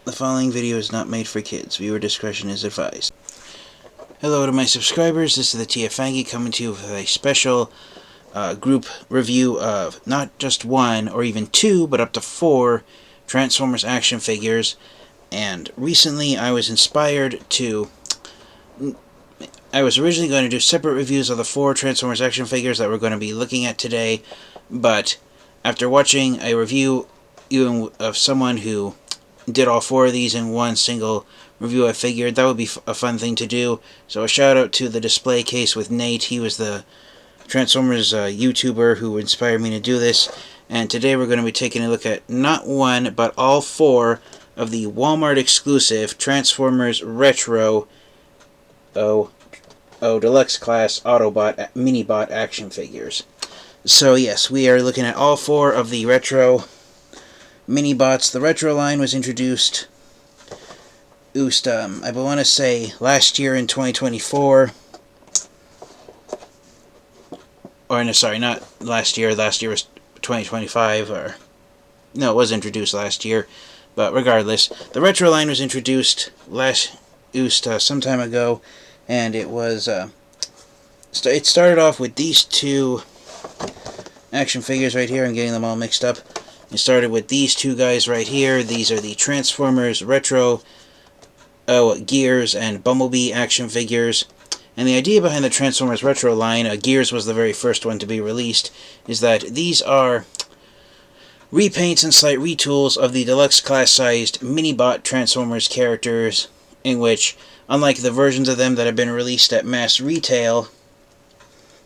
The following video is not made for kids. Viewer discretion is advised. Hello to my subscribers. This is the TFangy coming to you with a special group review of not just one or even two, but up to 4 Transformers action figures. And recently I was inspired to... I was originally going to do separate reviews of the 4 Transformers action figures that we're going to be looking at today, but after watching a review of someone who did all 4 of these in one single review, I figured that would be a fun thing to do. So a shout out to the display case with Nate. He was the Transformers YouTuber who inspired me to do this. And today we're going to be taking a look at not one, but all 4 of the Walmart exclusive Transformers Retro Deluxe Class Autobot Mini-Bot action figures. So yes, we are looking at all 4 of the Retro Mini-Bots. The Retro line was introduced, I want to say last year in 2024. Or no, sorry, not last year. Last year was 2025. Or no, it was introduced last year. But regardless, the Retro line was introduced some time ago, and it was it started off with these 2 action figures right here. I'm getting them all mixed up. It started with these 2 guys right here. These are the Transformers Retro Gears and Bumblebee action figures. And the idea behind the Transformers Retro line, Gears was the very first one to be released, is that these are repaints and slight retools of the deluxe class-sized Mini-Bot Transformers characters, in which, unlike the versions of them that have been released at mass retail,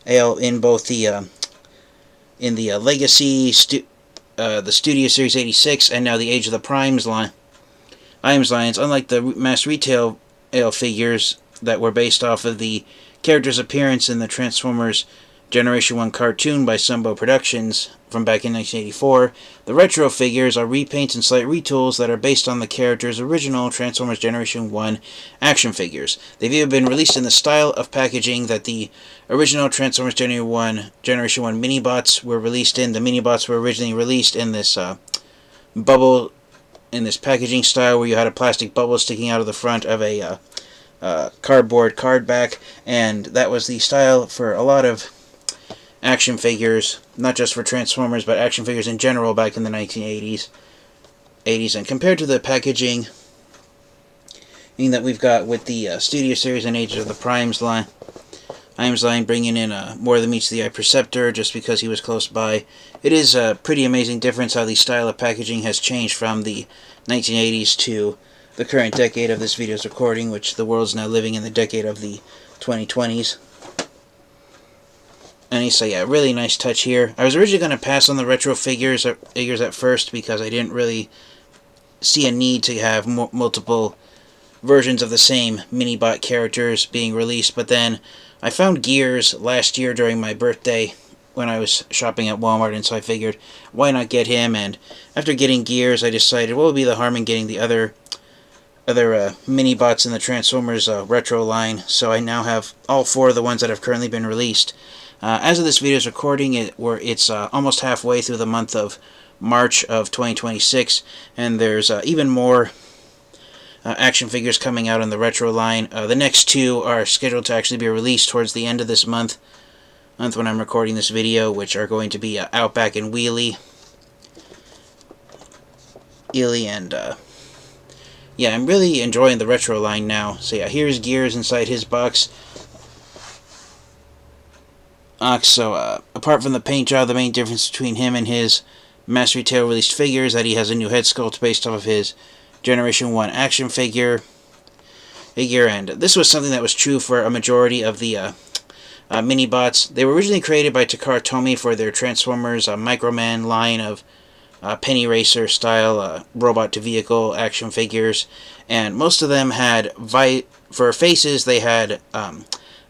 in both the Legacy, the Studio Series 86, and now the Age of the Primes lines, unlike the mass retail figures that were based off of the character's appearance in the Transformers Generation 1 cartoon by Sunbow Productions from back in 1984, the retro figures are repaints and slight retools that are based on the character's original Transformers Generation 1 action figures. They've even been released in the style of packaging that the original Transformers Generation 1 Mini-Bots were released in. The Mini-Bots were originally released in this packaging style where you had a plastic bubble sticking out of the front of a cardboard card back, and that was the style for a lot of action figures, not just for Transformers, but action figures in general back in the 1980s. And compared to the packaging that we've got with the Studio Series and Age of the Primes line, bringing in more than meets the eye Perceptor just because he was close by. It is a pretty amazing difference how the style of packaging has changed from the 1980s to the current decade of this video's recording, which the world's now living in the decade of the 2020s. And so yeah, really nice touch here. I was originally going to pass on the retro figures at first because I didn't really see a need to have multiple versions of the same Mini-Bot characters being released, but then I found Gears last year during my birthday when I was shopping at Walmart, and so I figured, why not get him? And after getting Gears, I decided, what would be the harm in getting the other Mini-Bots in the Transformers Retro line? So I now have all 4 of the ones that have currently been released. As of this video's recording, it's almost halfway through the month of March of 2026, and there's even more action figures coming out in the Retro line. The next 2 are scheduled to actually be released towards the end of this month when I'm recording this video, which are going to be Outback and Wheelie. And yeah, I'm really enjoying the Retro line now. So yeah, here's Gears inside his box. So apart from the paint job, the main difference between him and his mass retail released figure is that he has a new head sculpt based off of his Generation 1 action figure. And this was something that was true for a majority of the Mini-Bots. They were originally created by Takara Tomy for their Transformers Microman line of Penny Racer style robot-to-vehicle action figures, and most of them had, for faces, they had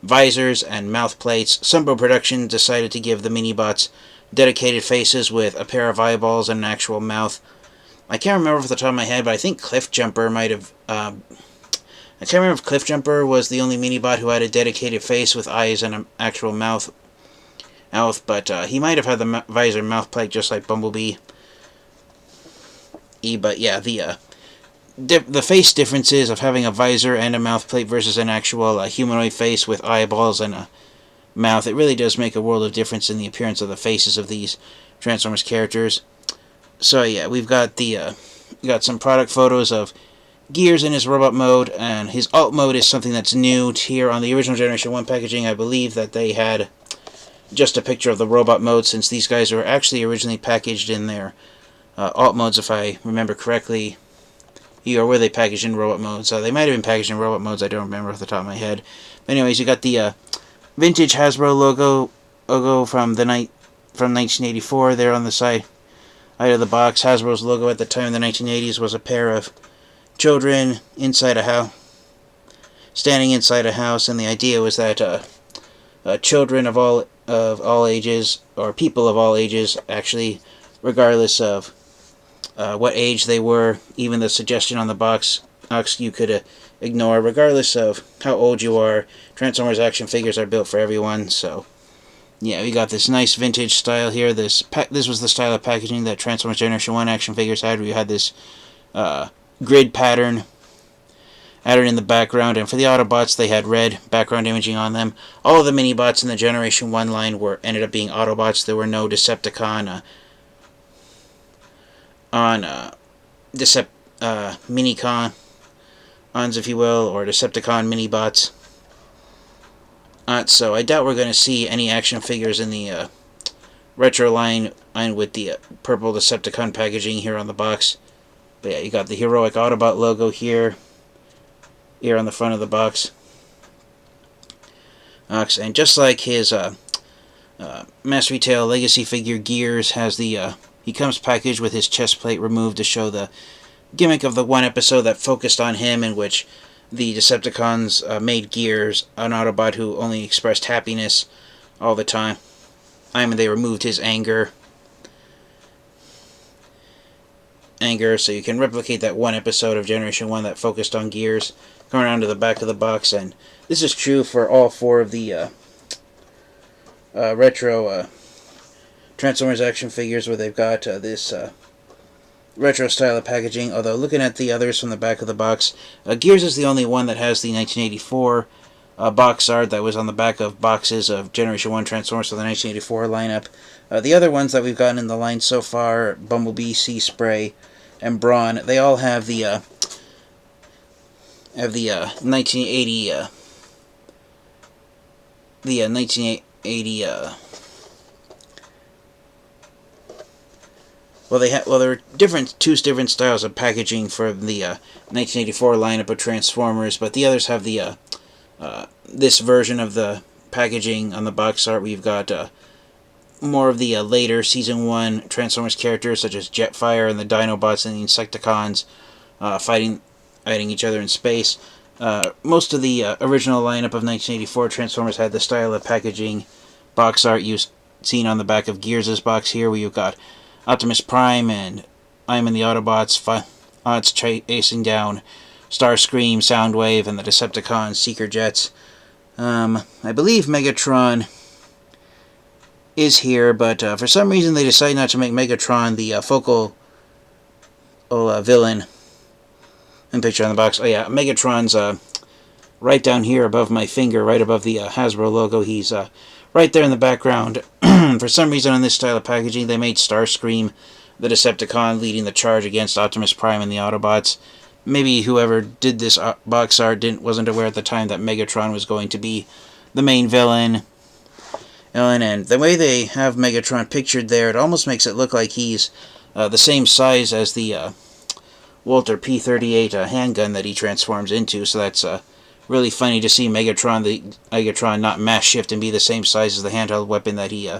visors and mouth plates. Sunbow Productions decided to give the Mini-Bots dedicated faces with a pair of eyeballs and an actual mouth. I can't remember off the top of my head, but I think Cliffjumper might have... I can't remember if Cliffjumper was the only Mini-Bot who had a dedicated face with eyes and an actual mouth, but he might have had the visor and mouth plate just like Bumblebee. But yeah, the face differences of having a visor and a mouth plate versus an actual humanoid face with eyeballs and a mouth, it really does make a world of difference in the appearance of the faces of these Transformers characters. So yeah, we've got some product photos of Gears in his robot mode, and his alt mode is something that's new here on the original Generation 1 packaging. I believe that they had just a picture of the robot mode, since these guys were actually originally packaged in their alt modes, if I remember correctly. Or were they packaged in robot modes? They might have been packaged in robot modes, I don't remember off the top of my head. But anyways, you got the vintage Hasbro logo from 1984 there on the side of the box. Hasbro's logo at the time in the 1980s was a pair of children inside a house, standing inside a house, and the idea was that children of all ages, or people of all ages, actually, regardless of what age they were, even the suggestion on the box you could ignore, regardless of how old you are. Transformers action figures are built for everyone. So yeah, we got this nice vintage style here. This was the style of packaging that Transformers Generation 1 action figures had, where you had this grid pattern added in the background, and for the Autobots they had red background imaging on them. All of the Mini-Bots in the Generation 1 line ended up being Autobots. There were no Decepticon Minicons, if you will, or Decepticon Mini-Bots. So I doubt we're going to see any action figures in the retro line with the purple Decepticon packaging here on the box. But yeah, you got the heroic Autobot logo here on the front of the box. And just like his Mass Retail Legacy figure, Gears has he comes packaged with his chest plate removed to show the gimmick of the one episode that focused on him, in which the Decepticons made Gears an Autobot who only expressed happiness all the time. They removed his anger, so you can replicate that one episode of Generation 1 that focused on Gears. Going around to the back of the box, and this is true for all four of the retro Transformers action figures, where they've got this retro style of packaging. Although looking at the others from the back of the box, Gears is the only one that has the 1984 box art that was on the back of boxes of Generation 1 Transformers for the 1984 lineup. The other ones that we've gotten in the line so far, Bumblebee, Seaspray, and Brawn, they all have the 1980 there are two different styles of packaging for the 1984 lineup of Transformers, but the others have the this version of the packaging on the box art. We've got more of the later Season 1 Transformers characters, such as Jetfire and the Dinobots and the Insecticons, fighting each other in space. Most of the original lineup of 1984 Transformers had the style of packaging box art you've seen on the back of Gears' box here, where you've got Optimus Prime and and the Autobots chasing down Starscream, Soundwave, and the Decepticons, Seeker Jets. I believe Megatron is here, but for some reason they decided not to make Megatron the focal villain. And picture on the box. Oh yeah, Megatron's right down here above my finger, right above the Hasbro logo. He's right there in the background. For some reason on this style of packaging, they made Starscream the Decepticon leading the charge against Optimus Prime and the Autobots. Maybe whoever did this box art wasn't aware at the time that Megatron was going to be the main villain. And the way they have Megatron pictured there, it almost makes it look like he's the same size as the Walter P-38 handgun that he transforms into. So that's really funny to see Megatron not mass shift and be the same size as the handheld weapon that he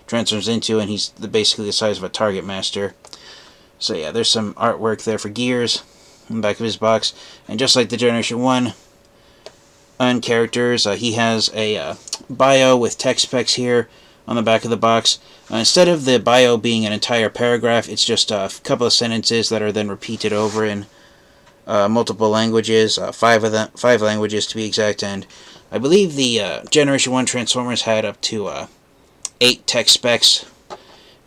transforms into, and he's basically the size of a Target Master. So yeah, there's some artwork there for Gears in the back of his box. And just like the Generation 1 characters, he has a bio with tech specs here on the back of the box. Instead of the bio being an entire paragraph, it's just a couple of sentences that are then repeated over in multiple languages, five languages to be exact. And I believe the Generation 1 Transformers had up to 8 tech specs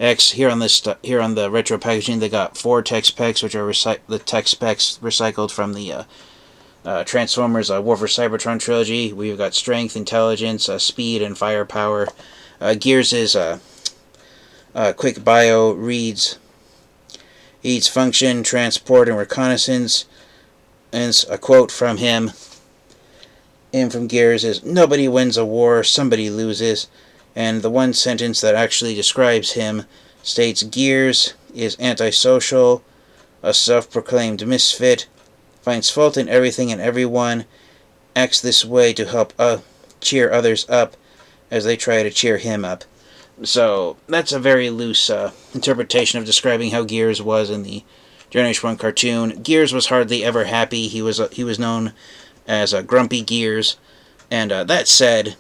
X. Here on the retro packaging, they got 4 tech specs, which are the tech specs recycled from the Transformers War for Cybertron trilogy. We've got strength, intelligence, speed, and firepower. Gears is quick bio, reads function, transport, and reconnaissance. And a quote from him. And from Gears is, "Nobody wins a war, somebody loses." And the one sentence that actually describes him states, "Gears is antisocial, a self-proclaimed misfit, finds fault in everything and everyone, acts this way to help cheer others up as they try to cheer him up." So that's a very loose interpretation of describing how Gears was in the Generation 1 cartoon. Gears was hardly ever happy. He was known as Grumpy Gears. And that said,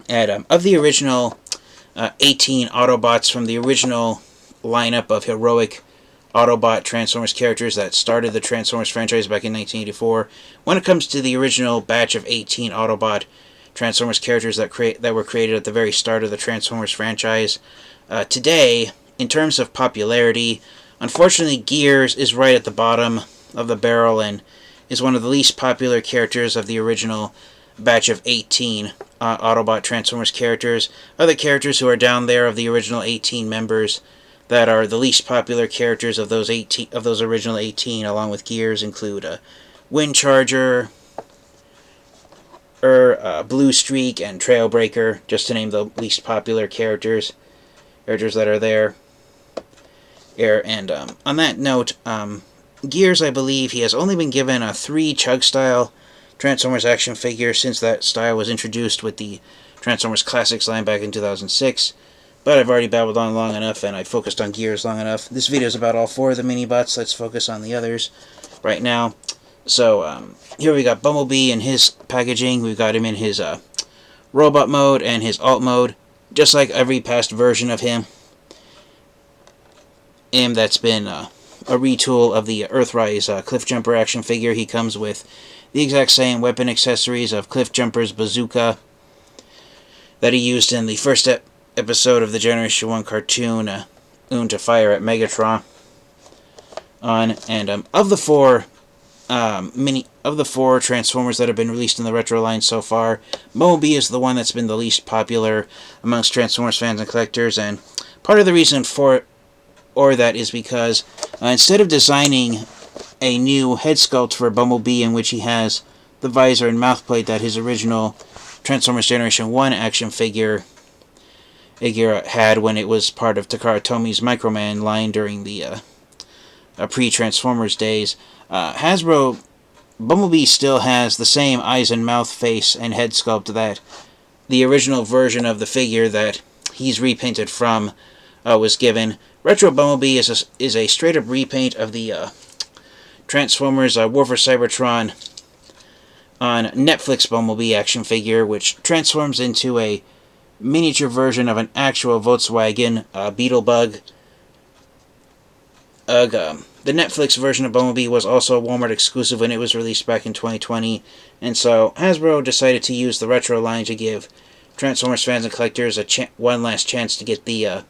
of the original 18 Autobots from the original lineup of heroic Autobot Transformers characters that started the Transformers franchise back in 1984, when it comes to the original batch of 18 Autobot Transformers characters that were created at the very start of the Transformers franchise, today, in terms of popularity, unfortunately Gears is right at the bottom of the barrel and is one of the least popular characters of the original batch of 18 Autobot Transformers characters. Other characters who are down there of the original 18 members that are the least popular characters of those original 18, along with Gears, include Windcharger, Blue Streak, and Trailbreaker, just to name the least popular characters that are there. And on that note, Gears, I believe, he has only been given a 3 Chug-style Transformers action figure since that style was introduced with the Transformers Classics line back in 2006. But I've already babbled on long enough, and I focused on Gears long enough. This video is about all 4 of the Mini-Bots. Let's focus on the others right now. So, here we got Bumblebee in his packaging. We've got him in his robot mode and his alt mode, just like every past version of him. And that's been a retool of the Earthrise Cliffjumper action figure. He comes with the exact same weapon accessories of Cliffjumper's bazooka that he used in the first episode of the Generation 1 cartoon, to fire at Megatron. And of the 4 Transformers that have been released in the retro line so far, Bumblebee is the one that's been the least popular amongst Transformers fans and collectors, and part of the reason for that is because instead of designing a new head sculpt for Bumblebee in which he has the visor and mouthplate that his original Transformers Generation 1 action figure had when it was part of Takara Tomi's Microman line during the pre-Transformers days, Bumblebee still has the same eyes and mouth, face, and head sculpt that the original version of the figure that he's repainted from was given. Retro Bumblebee is a straight-up repaint of the Transformers War for Cybertron on Netflix Bumblebee action figure, which transforms into a miniature version of an actual Volkswagen Beetlebug. The Netflix version of Bumblebee was also a Walmart exclusive when it was released back in 2020, and so Hasbro decided to use the retro line to give Transformers fans and collectors one last chance to get the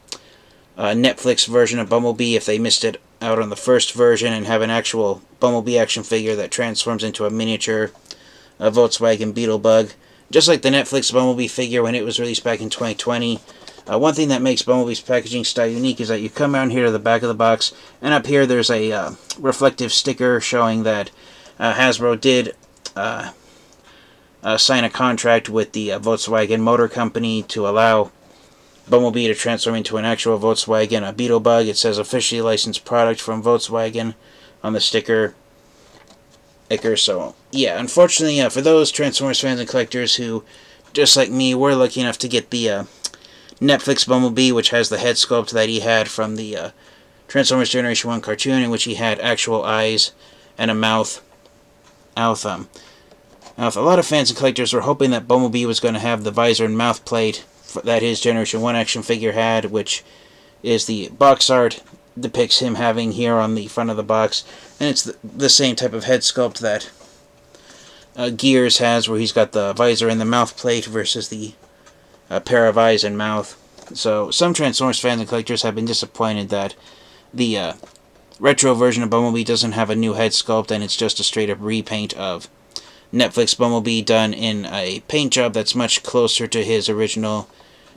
Netflix version of Bumblebee if they missed it out on the first version, and have an actual Bumblebee action figure that transforms into a miniature Volkswagen Beetlebug. Just like the Netflix Bumblebee figure when it was released back in 2020. One thing that makes Bumblebee's packaging style unique is that you come down here to the back of the box, and up here there's a reflective sticker showing that Hasbro did sign a contract with the Volkswagen Motor Company to allow Bumblebee to transform into an actual Volkswagen Beetlebug. It says officially licensed product from Volkswagen on the sticker. So, yeah, unfortunately, for those Transformers fans and collectors who, just like me, were lucky enough to get the Netflix Bumblebee, which has the head sculpt that he had from the Transformers Generation 1 cartoon, in which he had actual eyes and a mouth. A lot of fans and collectors were hoping that Bumblebee was going to have the visor and mouth plate that his Generation 1 action figure had, which is the box art depicts him having here on the front of the box, and it's the same type of head sculpt that Gears has, where he's got the visor and the mouth plate versus the pair of eyes and mouth. So some Transformers fans and collectors have been disappointed that the retro version of Bumblebee doesn't have a new head sculpt, and it's just a straight up repaint of Netflix Bumblebee done in a paint job that's much closer to his original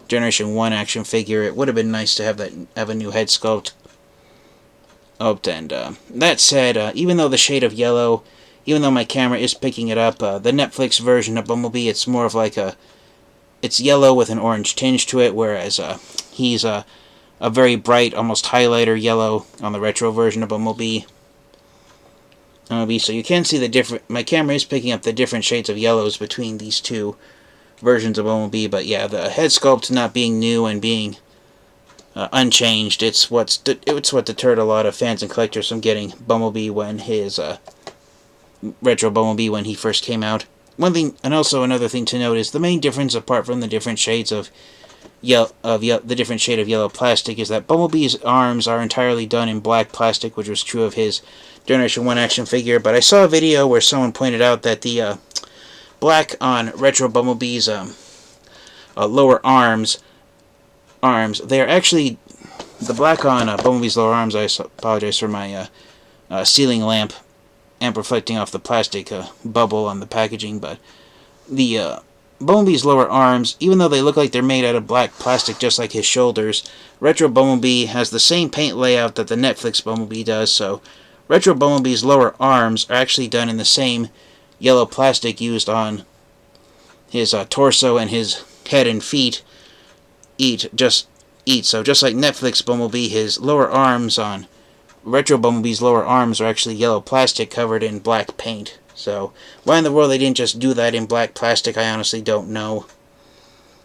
Generation 1 action figure. It would have been nice to have a new head sculpt. And that said, even though the shade of yellow, even though my camera is picking it up, the Netflix version of Bumblebee, it's more of like it's yellow with an orange tinge to it, whereas he's a very bright, almost highlighter yellow on the retro version of Bumblebee. So you can see the different. My camera is picking up the different shades of yellows between these two versions of Bumblebee, but yeah, the head sculpt not being new and being unchanged, it's what deterred a lot of fans and collectors from getting Bumblebee when his retro Bumblebee when he first came out. One thing, and also another thing to note, is the main difference, apart from the different shades of the different shade of yellow plastic, is that Bumblebee's arms are entirely done in black plastic, which was true of his Generation 1 action figure. But I saw a video where someone pointed out that the black on retro Bumblebee's lower arms, they are actually, the black on Bumblebee's lower arms, I apologize for my ceiling lamp reflecting off the plastic bubble on the packaging, but the Bumblebee's lower arms, even though they look like they're made out of black plastic just like his shoulders, retro Bumblebee has the same paint layout that the Netflix Bumblebee does, so retro Bumblebee's lower arms are actually done in the same yellow plastic used on his torso and his head and feet. So just like Netflix Bumblebee, his lower arms on retro Bumblebee's lower arms are actually yellow plastic covered in black paint. So why in the world they didn't just do that in black plastic, I honestly don't know.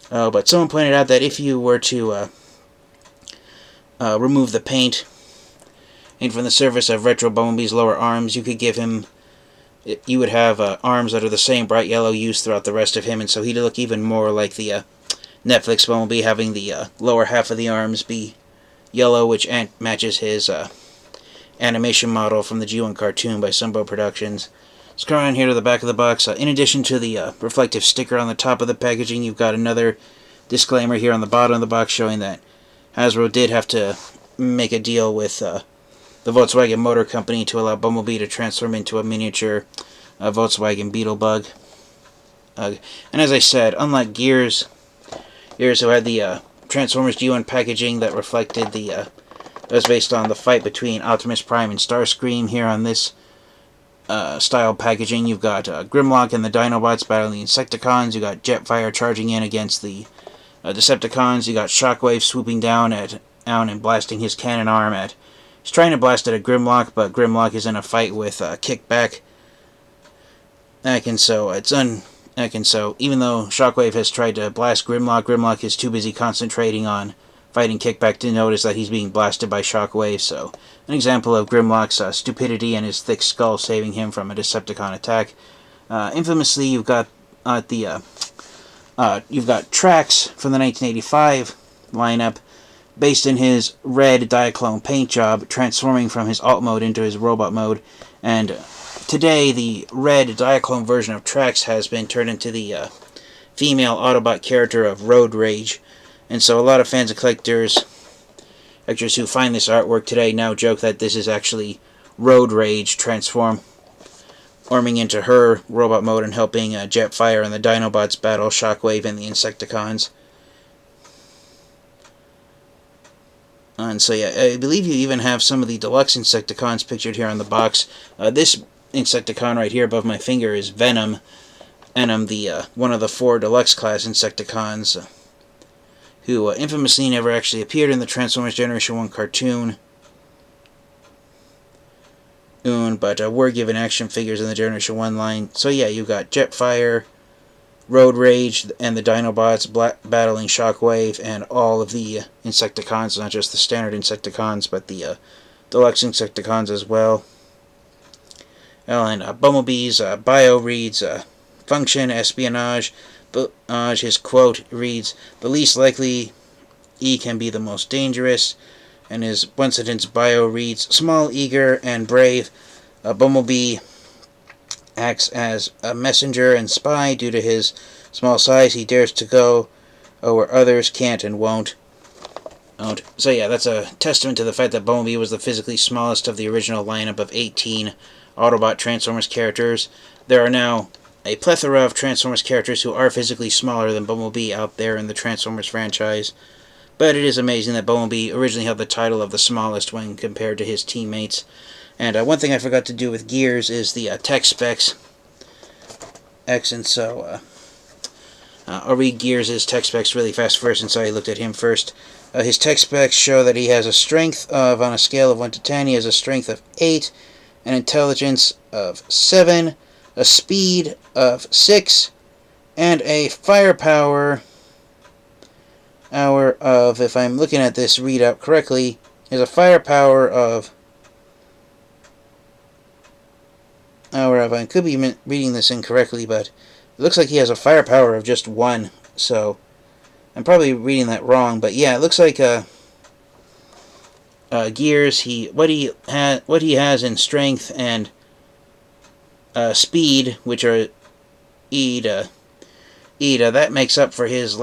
But someone pointed out that if you were to remove the paint and from the surface of retro Bumblebee's lower arms, you would have arms that are the same bright yellow used throughout the rest of him, and so he'd look even more like the Netflix Bumblebee, having the lower half of the arms be yellow, which matches his animation model from the G1 cartoon by Sunbow Productions. Let's come around here to the back of the box. In addition to the reflective sticker on the top of the packaging, you've got another disclaimer here on the bottom of the box showing that Hasbro did have to make a deal with the Volkswagen Motor Company to allow Bumblebee to transform into a miniature Volkswagen Beetlebug. And as I said, unlike Gears who had the Transformers G1 packaging that reflected that was based on the fight between Optimus Prime and Starscream, here on this style packaging, you've got Grimlock and the Dinobots battling the Insecticons. You got Jetfire charging in against the Decepticons. You got Shockwave swooping down and blasting his cannon arm at. He's trying to blast at a Grimlock, but Grimlock is in a fight with Kickback. And so even though Shockwave has tried to blast Grimlock, Grimlock is too busy concentrating on fighting Kickback to notice that he's being blasted by Shockwave. So an example of Grimlock's stupidity and his thick skull saving him from a Decepticon attack. Infamously, you've got Trax from the 1985 lineup, based in his red Diaclone paint job, transforming from his alt mode into his robot mode. And today, the red Diaclone version of Trax has been turned into the female Autobot character of Road Rage. And so a lot of fans and collectors who find this artwork today now joke that this is actually Road Rage transforming into her robot mode and helping Jetfire and the Dinobots battle Shockwave and the Insecticons. And so yeah, I believe you even have some of the deluxe Insecticons pictured here on the box. This Insecticon right here above my finger is Venom. The one of the 4 deluxe class Insecticons, who infamously never actually appeared in the Transformers Generation 1 cartoon, but were given action figures in the Generation 1 line. So yeah, you've got Jetfire, Road Rage, and the Dinobots battling Shockwave, and all of the Insecticons, not just the standard Insecticons, but the deluxe Insecticons as well. And Bumblebee's bio reads, function, espionage. His quote reads, "The least likely E can be the most dangerous." And his one-sentence bio reads, "Small, eager, and brave, Bumblebee acts as a messenger and spy. Due to his small size, he dares to go where others can't and won't." So yeah, that's a testament to the fact that Bumblebee was the physically smallest of the original lineup of 18 Autobot Transformers characters. There are now a plethora of Transformers characters who are physically smaller than Bumblebee out there in the Transformers franchise. But it is amazing that Bumblebee originally held the title of the smallest when compared to his teammates. And one thing I forgot to do with Gears is the tech specs. And so I'll read Gears' tech specs really fast first, and so I looked at him first. His tech specs show that he has a strength of, on a scale of 1 to 10, he has a strength of 8, an intelligence of 7, a speed of 6, and a firepower of, if I'm looking at this readout correctly, is a firepower of, I could be reading this incorrectly, but it looks like he has a firepower of just 1, so I'm probably reading that wrong, but yeah, it looks like Gears, what he has in strength and speed, which are EDA, that makes up for his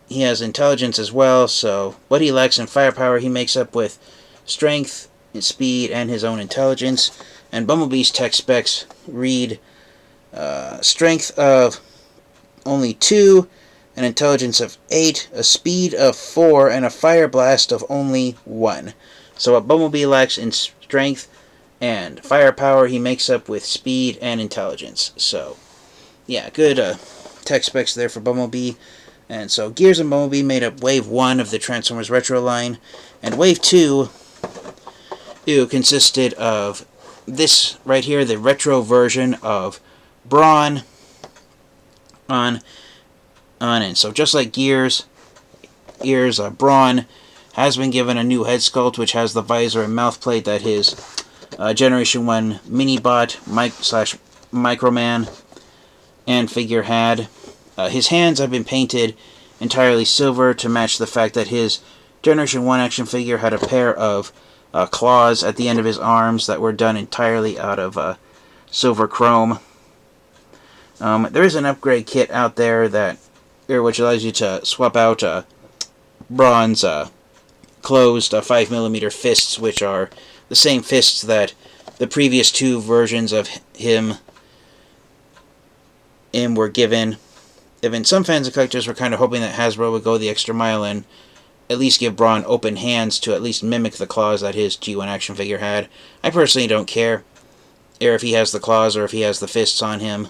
he has intelligence as well, so what he lacks in firepower, he makes up with strength, speed, and his own intelligence. And Bumblebee's tech specs read strength of only 2, an intelligence of 8, a speed of 4, and a fire blast of only 1. So what Bumblebee lacks in strength and firepower, he makes up with speed and intelligence. So, yeah, good tech specs there for Bumblebee. And so Gears and Bumblebee made up Wave 1 of the Transformers Retro line. And Wave 2 consisted of this right here, the retro version of Brawn on. And so just like Gears, Brawn has been given a new head sculpt, which has the visor and mouth plate that his Generation 1 Mini-Bot Microman and figure had. His hands have been painted entirely silver to match the fact that his Generation 1 action figure had a pair of claws at the end of his arms that were done entirely out of silver chrome. There is an upgrade kit out there which allows you to swap out Brawn's closed 5mm fists, which are the same fists that the previous 2 versions of him were given. Even some fans and collectors were kind of hoping that Hasbro would go the extra mile and at least give Brawn open hands to at least mimic the claws that his G1 action figure had. I personally don't care if he has the claws or if he has the fists on him.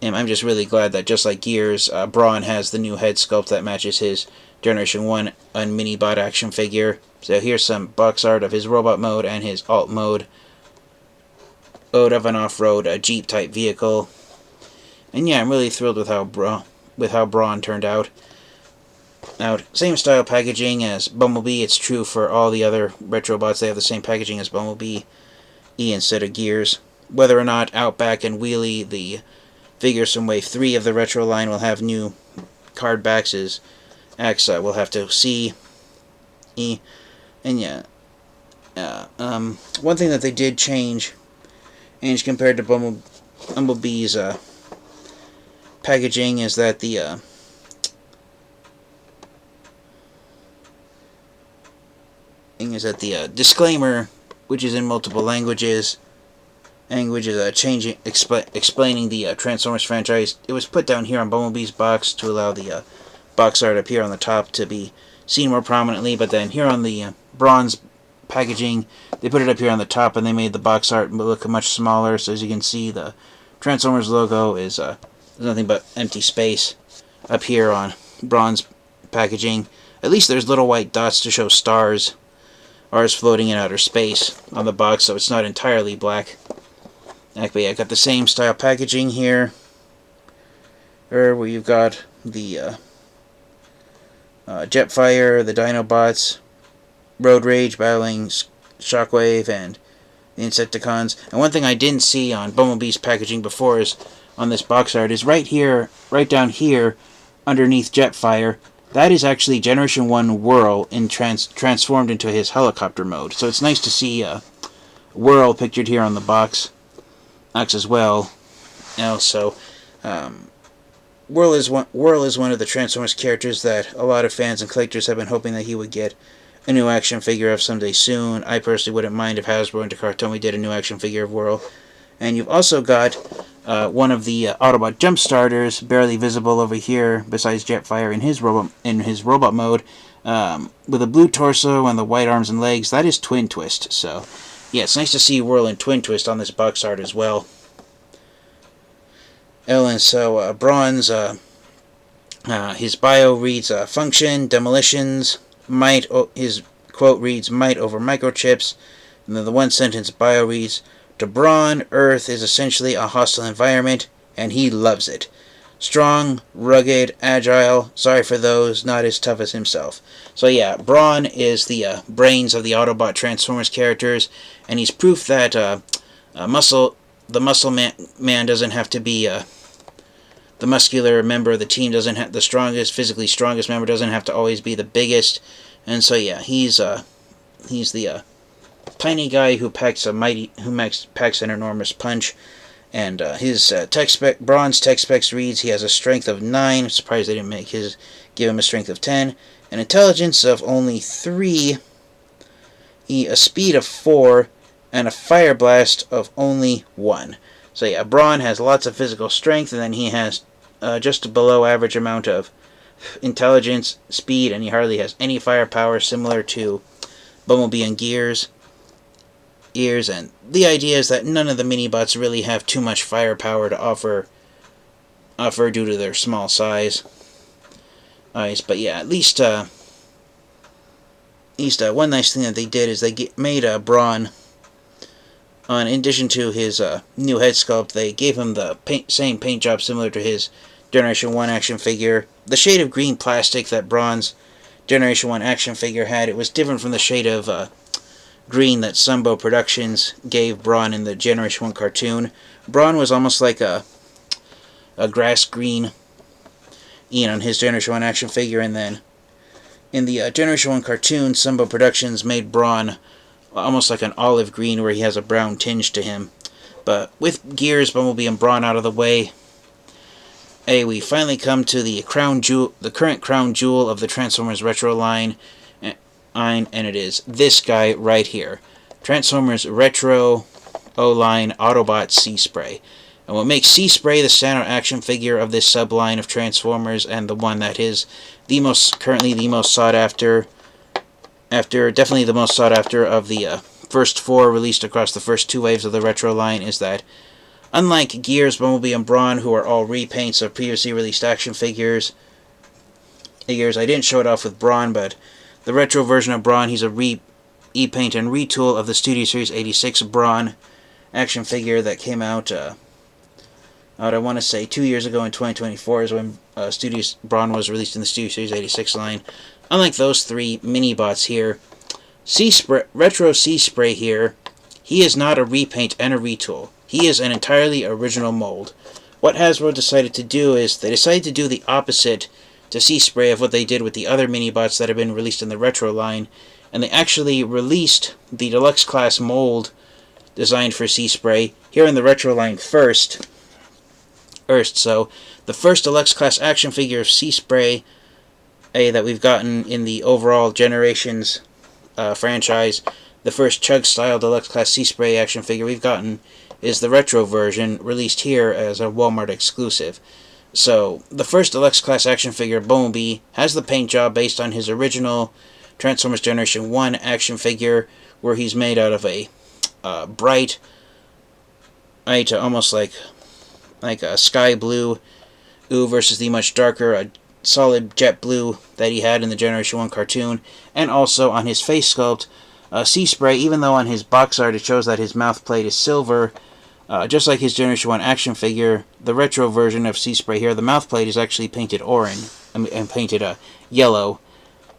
And I'm just really glad that, just like Gears, Brawn has the new head sculpt that matches his Generation 1 Mini-Bot action figure. So here's some box art of his robot mode and his alt mode of an off-road Jeep type vehicle. And yeah, I'm really thrilled with how Brawn turned out. Same style packaging as Bumblebee. It's true for all the other Retrobots. They have the same packaging as Bumblebee instead of Gears. Whether or not Outback and Wheelie, the figures from Wave 3 of the Retro line, will have new card backs is we'll have to see. And yeah, one thing that they did change compared to Bumblebee's packaging is that the disclaimer, which is in multiple languages, explaining the Transformers franchise. It was put down here on Bumblebee's box to allow the box art up here on the top to be seen more prominently, but then here on the Brawn's packaging, they put it up here on the top and they made the box art look much smaller. So as you can see, the Transformers logo is nothing but empty space up here on Brawn's packaging. At least there's little white dots to show stars floating in outer space on the box, so it's not entirely black. But yeah, I got the same style packaging here, where you've got the Jetfire, the Dinobots, Road Rage battling Shockwave, and the Decepticons. And one thing I didn't see on Bumblebee's packaging before is on this box art is right down here, underneath Jetfire. That is actually Generation 1 Whirl transformed into his helicopter mode. So it's nice to see Whirl pictured here on the box as well. Also, one thing that they did change compared to Bumblebee's packaging before is on this box art is right down here, underneath Jetfire. That is actually Generation 1 Whirl transformed into his helicopter mode. So it's nice to see Whirl pictured here on the box. Acts as well. Also, one thing that they did change compared to Bumblebee's packaging before is on this box art is right down here, underneath Jetfire. That is actually Generation 1 Whirl transformed into his helicopter mode. So it's nice to see Whirl is one of the Transformers characters that a lot of fans and collectors have been hoping that he would get a new action figure of someday soon. I personally wouldn't mind if Hasbro and Takara did a new action figure of Whirl. And you've also got one of the Autobot jump starters, barely visible over here, besides Jetfire in his robot mode, with a blue torso and the white arms and legs. That is Twin Twist. So, yeah, it's nice to see Whirl and Twin Twist on this box art as well. And so Brawn's his bio reads function, demolitions, might. His quote reads might over microchips, and then the one sentence bio reads, to Brawn, Earth is essentially a hostile environment, and he loves it. Strong, rugged, agile, sorry for those not as tough as himself. So yeah, Brawn is the brains of the Autobot Transformers characters, and he's proof that the muscle man doesn't have to be the muscular member of the team, doesn't have physically strongest member doesn't have to always be the biggest. And so yeah, he's the tiny guy who packs an enormous punch. And his Brawn's tech specs reads he has a strength of 9. I'm surprised they didn't give him a strength of 10, an intelligence of only 3, a speed of 4, and a fire blast of only 1. So yeah, Brawn has lots of physical strength, and then he has just a below average amount of intelligence, speed, and he hardly has any firepower, similar to Bumblebee and Gears. And the idea is that none of the Mini-Bots really have too much firepower to offer due to their small size. But yeah, at least one nice thing that they did is they made Brawn, in addition to his new head sculpt, they gave him the same paint job similar to his Generation 1 action figure. The shade of green plastic that Brawn's Generation 1 action figure had, it was different from the shade of green that Sunbow Productions gave Brawn in the Generation 1 cartoon. Brawn was almost like a grass green on his Generation 1 action figure, and then in the Generation 1 cartoon, Sunbow Productions made Brawn almost like an olive green where he has a brown tinge to him. But with Gears, Bumblebee, and Brawn out of the way, we finally come to the current crown jewel of the Transformers Retro line, and it is this guy right here, Transformers Retro O-Line Autobots Seaspray. And what makes Seaspray the standout action figure of this subline of Transformers, and the one that is currently the most sought after, definitely the most sought after of the first 4 released across the first 2 waves of the Retro line, is that unlike Gears, Bumblebee, and Brawn, who are all repaints of previously released action figures, I didn't show it off with Brawn, but the retro version of Brawn, he's a repaint and retool of the Studio Series 86 Brawn action figure that came out, I want to say 2 years ago in 2024 is when Brawn was released in the Studio Series 86 line. Unlike those 3 Mini-Bots here, Retro Seaspray here, he is not a repaint and a retool. He is an entirely original mold. What Hasbro decided to do is they decided to do the opposite to Seaspray of what they did with the other Mini-Bots that have been released in the Retro line, and they actually released the deluxe class mold designed for Seaspray here in the Retro line first. So the first deluxe class action figure of Seaspray that we've gotten in the overall Generations franchise, the first Chug style deluxe class Seaspray action figure we've gotten is the retro version, released here as a Walmart exclusive. So the first deluxe class action figure, Bumblebee, has the paint job based on his original Transformers Generation 1 action figure, where he's made out of a bright, almost like a sky blue, versus the much darker, solid jet blue that he had in the Generation 1 cartoon. And also on his face sculpt, Seaspray, even though on his box art it shows that his mouth plate is silver, just like his Generation 1 action figure, the retro version of Seaspray here, the mouth plate is actually painted orange, and painted yellow,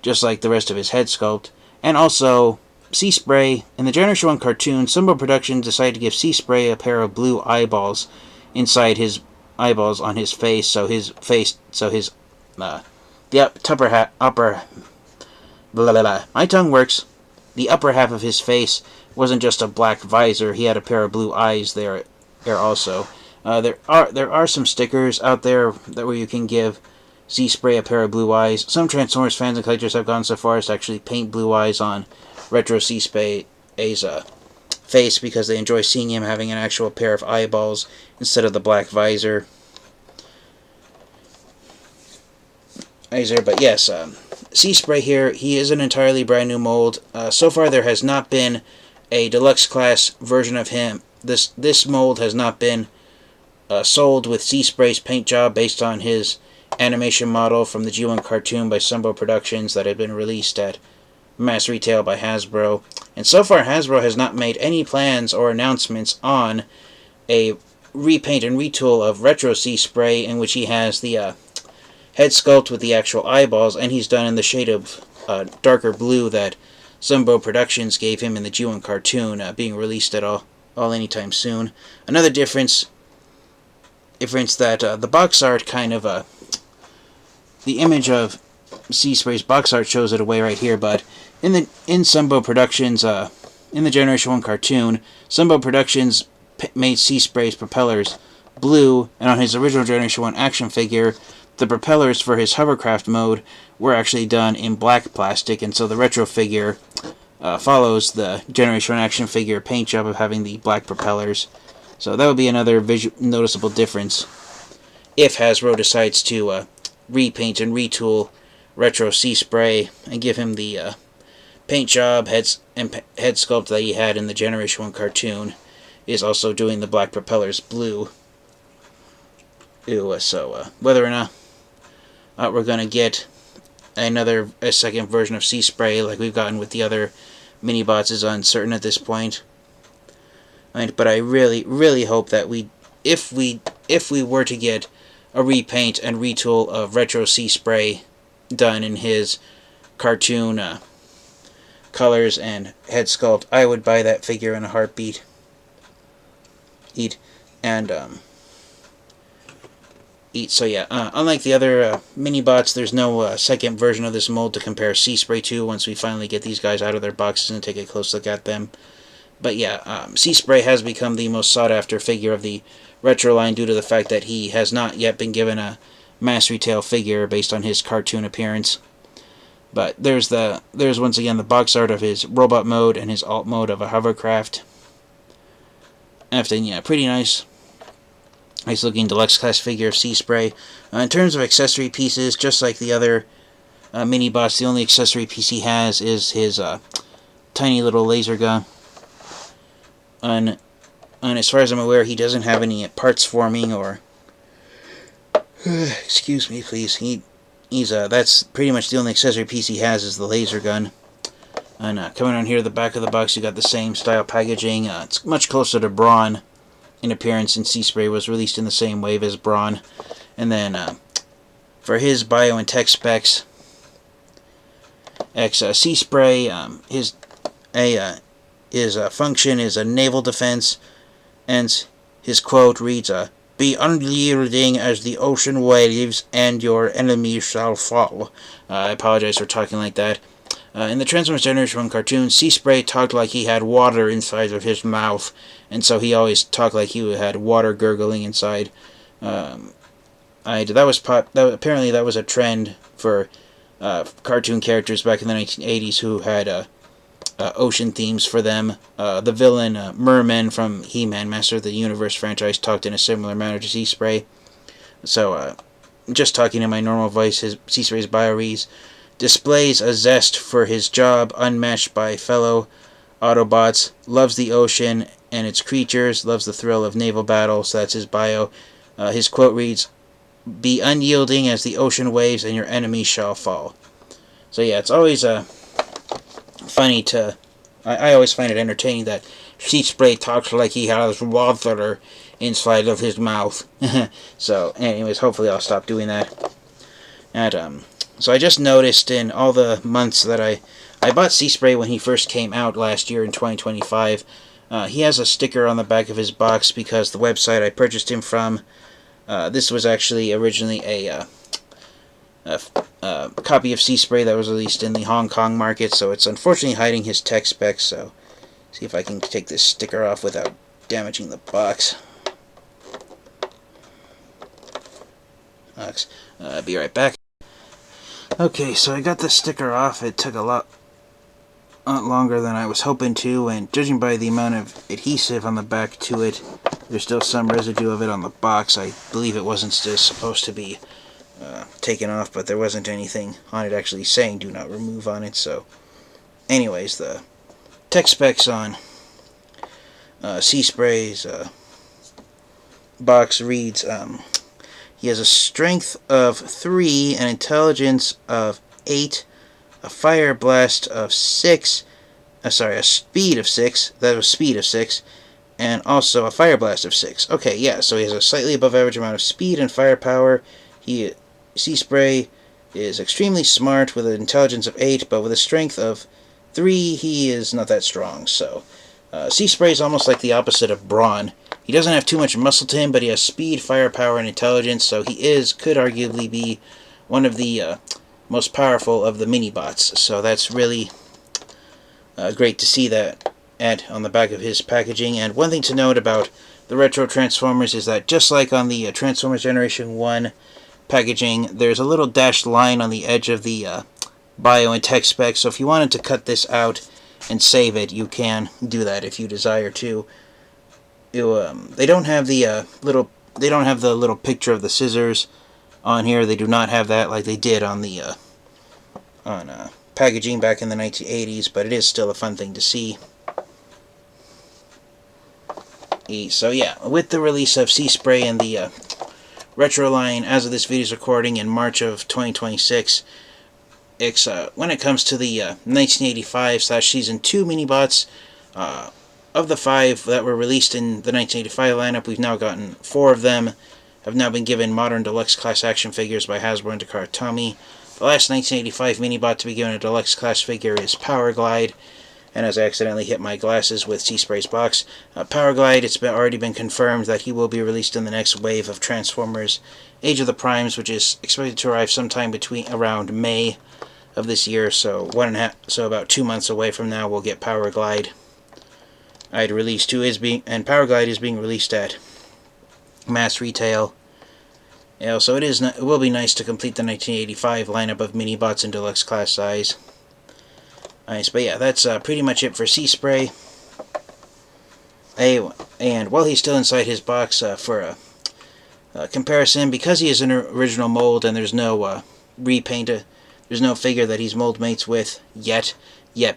just like the rest of his head sculpt. And also, Seaspray, in the Generation 1 cartoon, Sunbow Productions decided to give Seaspray a pair of blue eyeballs inside his eyeballs on his face, my tongue works. The upper half of his face wasn't just a black visor, he had a pair of blue eyes there also. There are some stickers out there where you can give Seaspray a pair of blue eyes. Some Transformers fans and collectors have gone so far as to actually paint blue eyes on Retro Seaspray's face because they enjoy seeing him having an actual pair of eyeballs instead of the black visor. But yes, Seaspray here, he is an entirely brand new mold. So far there has not been a deluxe class version of him. This mold has not been sold with Seaspray's paint job based on his animation model from the G1 cartoon by Sunbow Productions that had been released at mass retail by Hasbro. And so far Hasbro has not made any plans or announcements on a repaint and retool of Retro Seaspray in which he has the head sculpt with the actual eyeballs, and he's done in the shade of darker blue that Sunbow Productions gave him in the G1 cartoon, being released at all anytime soon. Another difference that the box art kind of the image of Seaspray's box art shows it away right here, but in Sunbow Productions in the Generation 1 cartoon, Sunbow Productions made Seaspray's propellers blue, and on his original Generation 1 action figure, the propellers for his hovercraft mode were actually done in black plastic, and so the retro figure follows the Generation 1 action figure paint job of having the black propellers. So that would be another noticeable difference if Hasbro decides to repaint and retool Retro Seaspray and give him the paint job, head sculpt that he had in the Generation 1 cartoon, is also doing the black propellers blue. So whether or not we're going to get a second version of Seaspray like we've gotten with the other Mini-Bots is uncertain at this point. But I really, really hope that if we were to get a repaint and retool of Retro Seaspray done in his cartoon colors and head sculpt, I would buy that figure in a heartbeat. So yeah, unlike the other Mini-Bots, there's no second version of this mold to compare Seaspray to once we finally get these guys out of their boxes and take a close look at them. But yeah, Seaspray has become the most sought-after figure of the retro line due to the fact that he has not yet been given a mass retail figure based on his cartoon appearance. But there's once again the box art of his robot mode and his alt mode of a hovercraft. Yeah, pretty nice looking deluxe class figure of Seaspray. In terms of accessory pieces, just like the other Mini-Bots, the only accessory piece he has is his tiny little laser gun. And as far as I'm aware, he doesn't have any parts forming or excuse me, please. That's pretty much the only accessory piece he has is the laser gun. And coming on here to the back of the box, you got the same style packaging. It's much closer to Brawn in appearance, and Seaspray was released in the same wave as Brawn. And then for his bio and tech specs, Seaspray, his function is a naval defense, and his quote reads, "Be unyielding as the ocean waves, and your enemies shall fall." I apologize for talking like that. In the Transformers Generation 1 cartoon, Seaspray talked like he had water inside of his mouth, and so he always talked like he had water gurgling inside. Apparently that was a trend for cartoon characters back in the 1980s who had ocean themes for them. The villain Merman from He-Man Master of the Universe franchise talked in a similar manner to Seaspray. So just talking in my normal voice, Seaspray's bio reads, "Displays a zest for his job unmatched by fellow Autobots, loves the ocean and its creatures, loves the thrill of naval battle." So that's his bio. His quote reads, "Be unyielding as the ocean waves, and your enemies shall fall." So yeah, it's always funny I always find it entertaining that Seaspray talks like he has water inside of his mouth. So anyways, hopefully I'll stop doing that. And so I just noticed in all the months that I bought Seaspray when he first came out last year in 2025, he has a sticker on the back of his box because the website I purchased him from, this was actually originally a copy of Seaspray that was released in the Hong Kong market, so it's unfortunately hiding his tech specs. So see if I can take this sticker off without damaging the box. box. Be right back. Okay, so I got the sticker off. It took a lot longer than I was hoping to, and judging by the amount of adhesive on the back to it, there's still some residue of it on the box. I believe it wasn't still supposed to be taken off, but there wasn't anything on it actually saying do not remove on it. So anyways, the tech specs on Seaspray's box reads, he has a strength of 3, an intelligence of 8, a fire blast of 6, a speed of 6, that was speed of 6, and also a fire blast of 6. Okay, yeah, so he has a slightly above average amount of speed and firepower. Seaspray is extremely smart with an intelligence of 8, but with a strength of 3, he is not that strong. So Seaspray is almost like the opposite of Brawn. He doesn't have too much muscle to him, but he has speed, firepower, and intelligence, so he could arguably be one of the most powerful of the mini-bots. So that's really great to see that on the back of his packaging. And one thing to note about the Retro Transformers is that just like on the Transformers Generation 1 packaging, there's a little dashed line on the edge of the bio and tech specs, so if you wanted to cut this out and save it, you can do that if you desire to. They don't have the little picture of the scissors on here. They do not have that like they did on the packaging back in the 1980s, but it is still a fun thing to see. So yeah, with the release of Seaspray and the Retro line as of this video's recording in March of 2026, it's when it comes to the 1985/Season 2 mini-bots, of the 5 that were released in the 1985 lineup, we've now gotten 4 of them have now been given modern deluxe class action figures by Hasbro and Takara Tomy. The last 1985 mini-bot to be given a deluxe class figure is Power Glide, and as I accidentally hit my glasses with Seaspray's box, Power Glide, it's already been confirmed that he will be released in the next wave of Transformers Age of the Primes, which is expected to arrive sometime around May of this year, so about 2 months away from now we'll get Power Glide. Release 2 and Power Glide is being released at mass retail. So it will be nice to complete the 1985 lineup of mini-bots in deluxe class size. Nice, but yeah, that's pretty much it for Seaspray. And while he's still inside his box, for a comparison, because he is an original mold and there's no repaint, there's no figure that he's mold mates with yet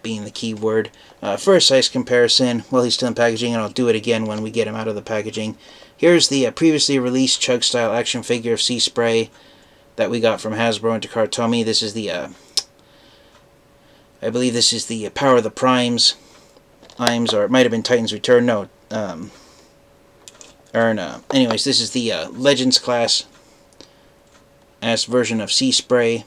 being the key word. For a size comparison, while he's still in packaging, and I'll do it again when we get him out of the packaging, here's the previously released Chug-style action figure of Seaspray that we got from Hasbro and Takara Tomy. This is the, I believe this is the Power of the Primes, or it might have been Titan's Return, no, anyways, this is the Legends class as version of Seaspray.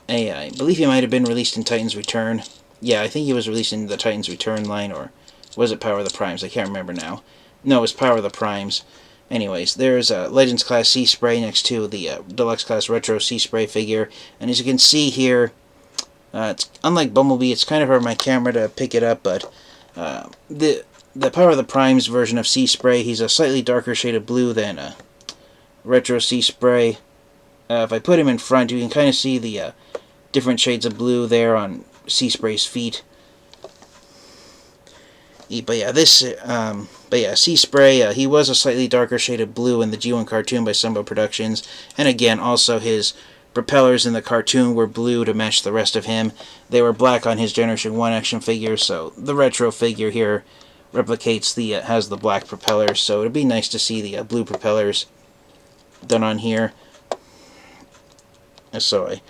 I believe he might have been released in Titan's Return. Yeah, I think he was released in the Titan's Return line, or was it Power of the Primes? I can't remember now. No, it was Power of the Primes. Anyways, there's a Legends class Seaspray next to the Deluxe class Retro Seaspray figure. And as you can see here, it's unlike Bumblebee, it's kind of hard for my camera to pick it up, but the Power of the Primes version of Seaspray, he's a slightly darker shade of blue than Retro Seaspray. If I put him in front, you can kind of see the different shades of blue there on Seaspray's feet. But yeah, Seaspray, he was a slightly darker shade of blue in the G1 cartoon by Sumbo Productions, and again, also his propellers in the cartoon were blue to match the rest of him. They were black on his Generation 1 action figure, so the retro figure here replicates has the black propellers, so it'd be nice to see the blue propellers done on here. Instead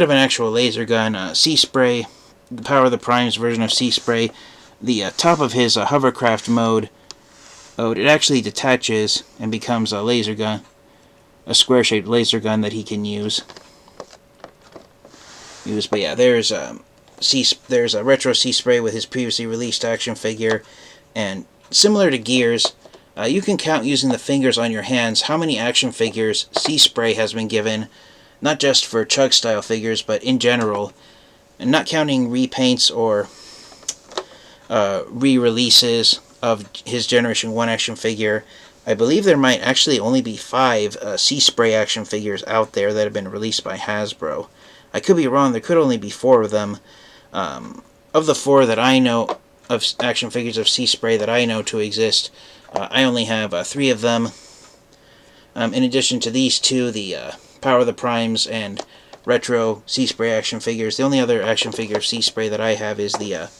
of an actual laser gun, Seaspray, the Power of the Primes version of Seaspray, the top of his hovercraft mode, it actually detaches and becomes a laser gun, a square-shaped laser gun that he can use. But yeah, there's a Retro Seaspray with his previously released action figure, and similar to Gears, you can count using the fingers on your hands how many action figures Seaspray has been given, not just for Chug-style figures, but in general, and not counting repaints or re-releases of his Generation 1 action figure. I believe there might actually only be 5 Seaspray action figures out there that have been released by Hasbro. I could be wrong, there could only be 4 of them. Of the 4 that I know of action figures of Seaspray that I know to exist, I only have 3 of them. In addition to these 2, the Power of the Primes and Retro Seaspray action figures. The only other action figure of Seaspray that I have is the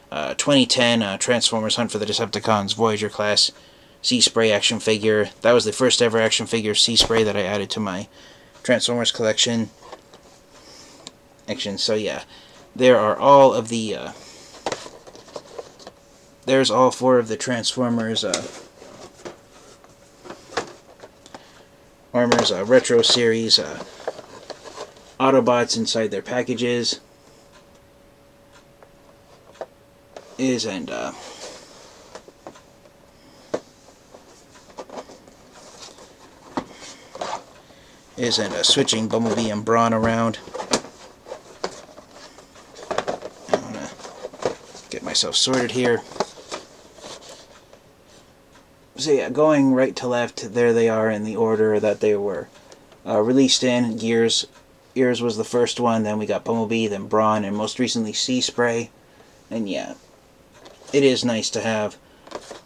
2010 Transformers Hunt for the Decepticons Voyager class Seaspray action figure. That was the first ever action figure of Seaspray that I added to my Transformers collection. So yeah, there are all of the there's all 4 of the Transformers Armors Retro Series Autobots inside their packages. Switching Bumblebee and Brawn around. I'm gonna get myself sorted here. So yeah, going right to left, there they are in the order that they were released in. Gears was the first one, then we got Bumblebee, then Brawn, and most recently Seaspray. And yeah, it is nice to have.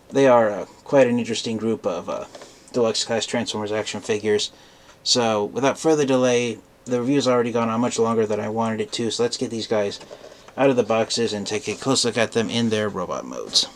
They are quite an interesting group of deluxe class Transformers action figures. So without further delay, the review's already gone on much longer than I wanted it to, so let's get these guys out of the boxes and take a close look at them in their robot modes.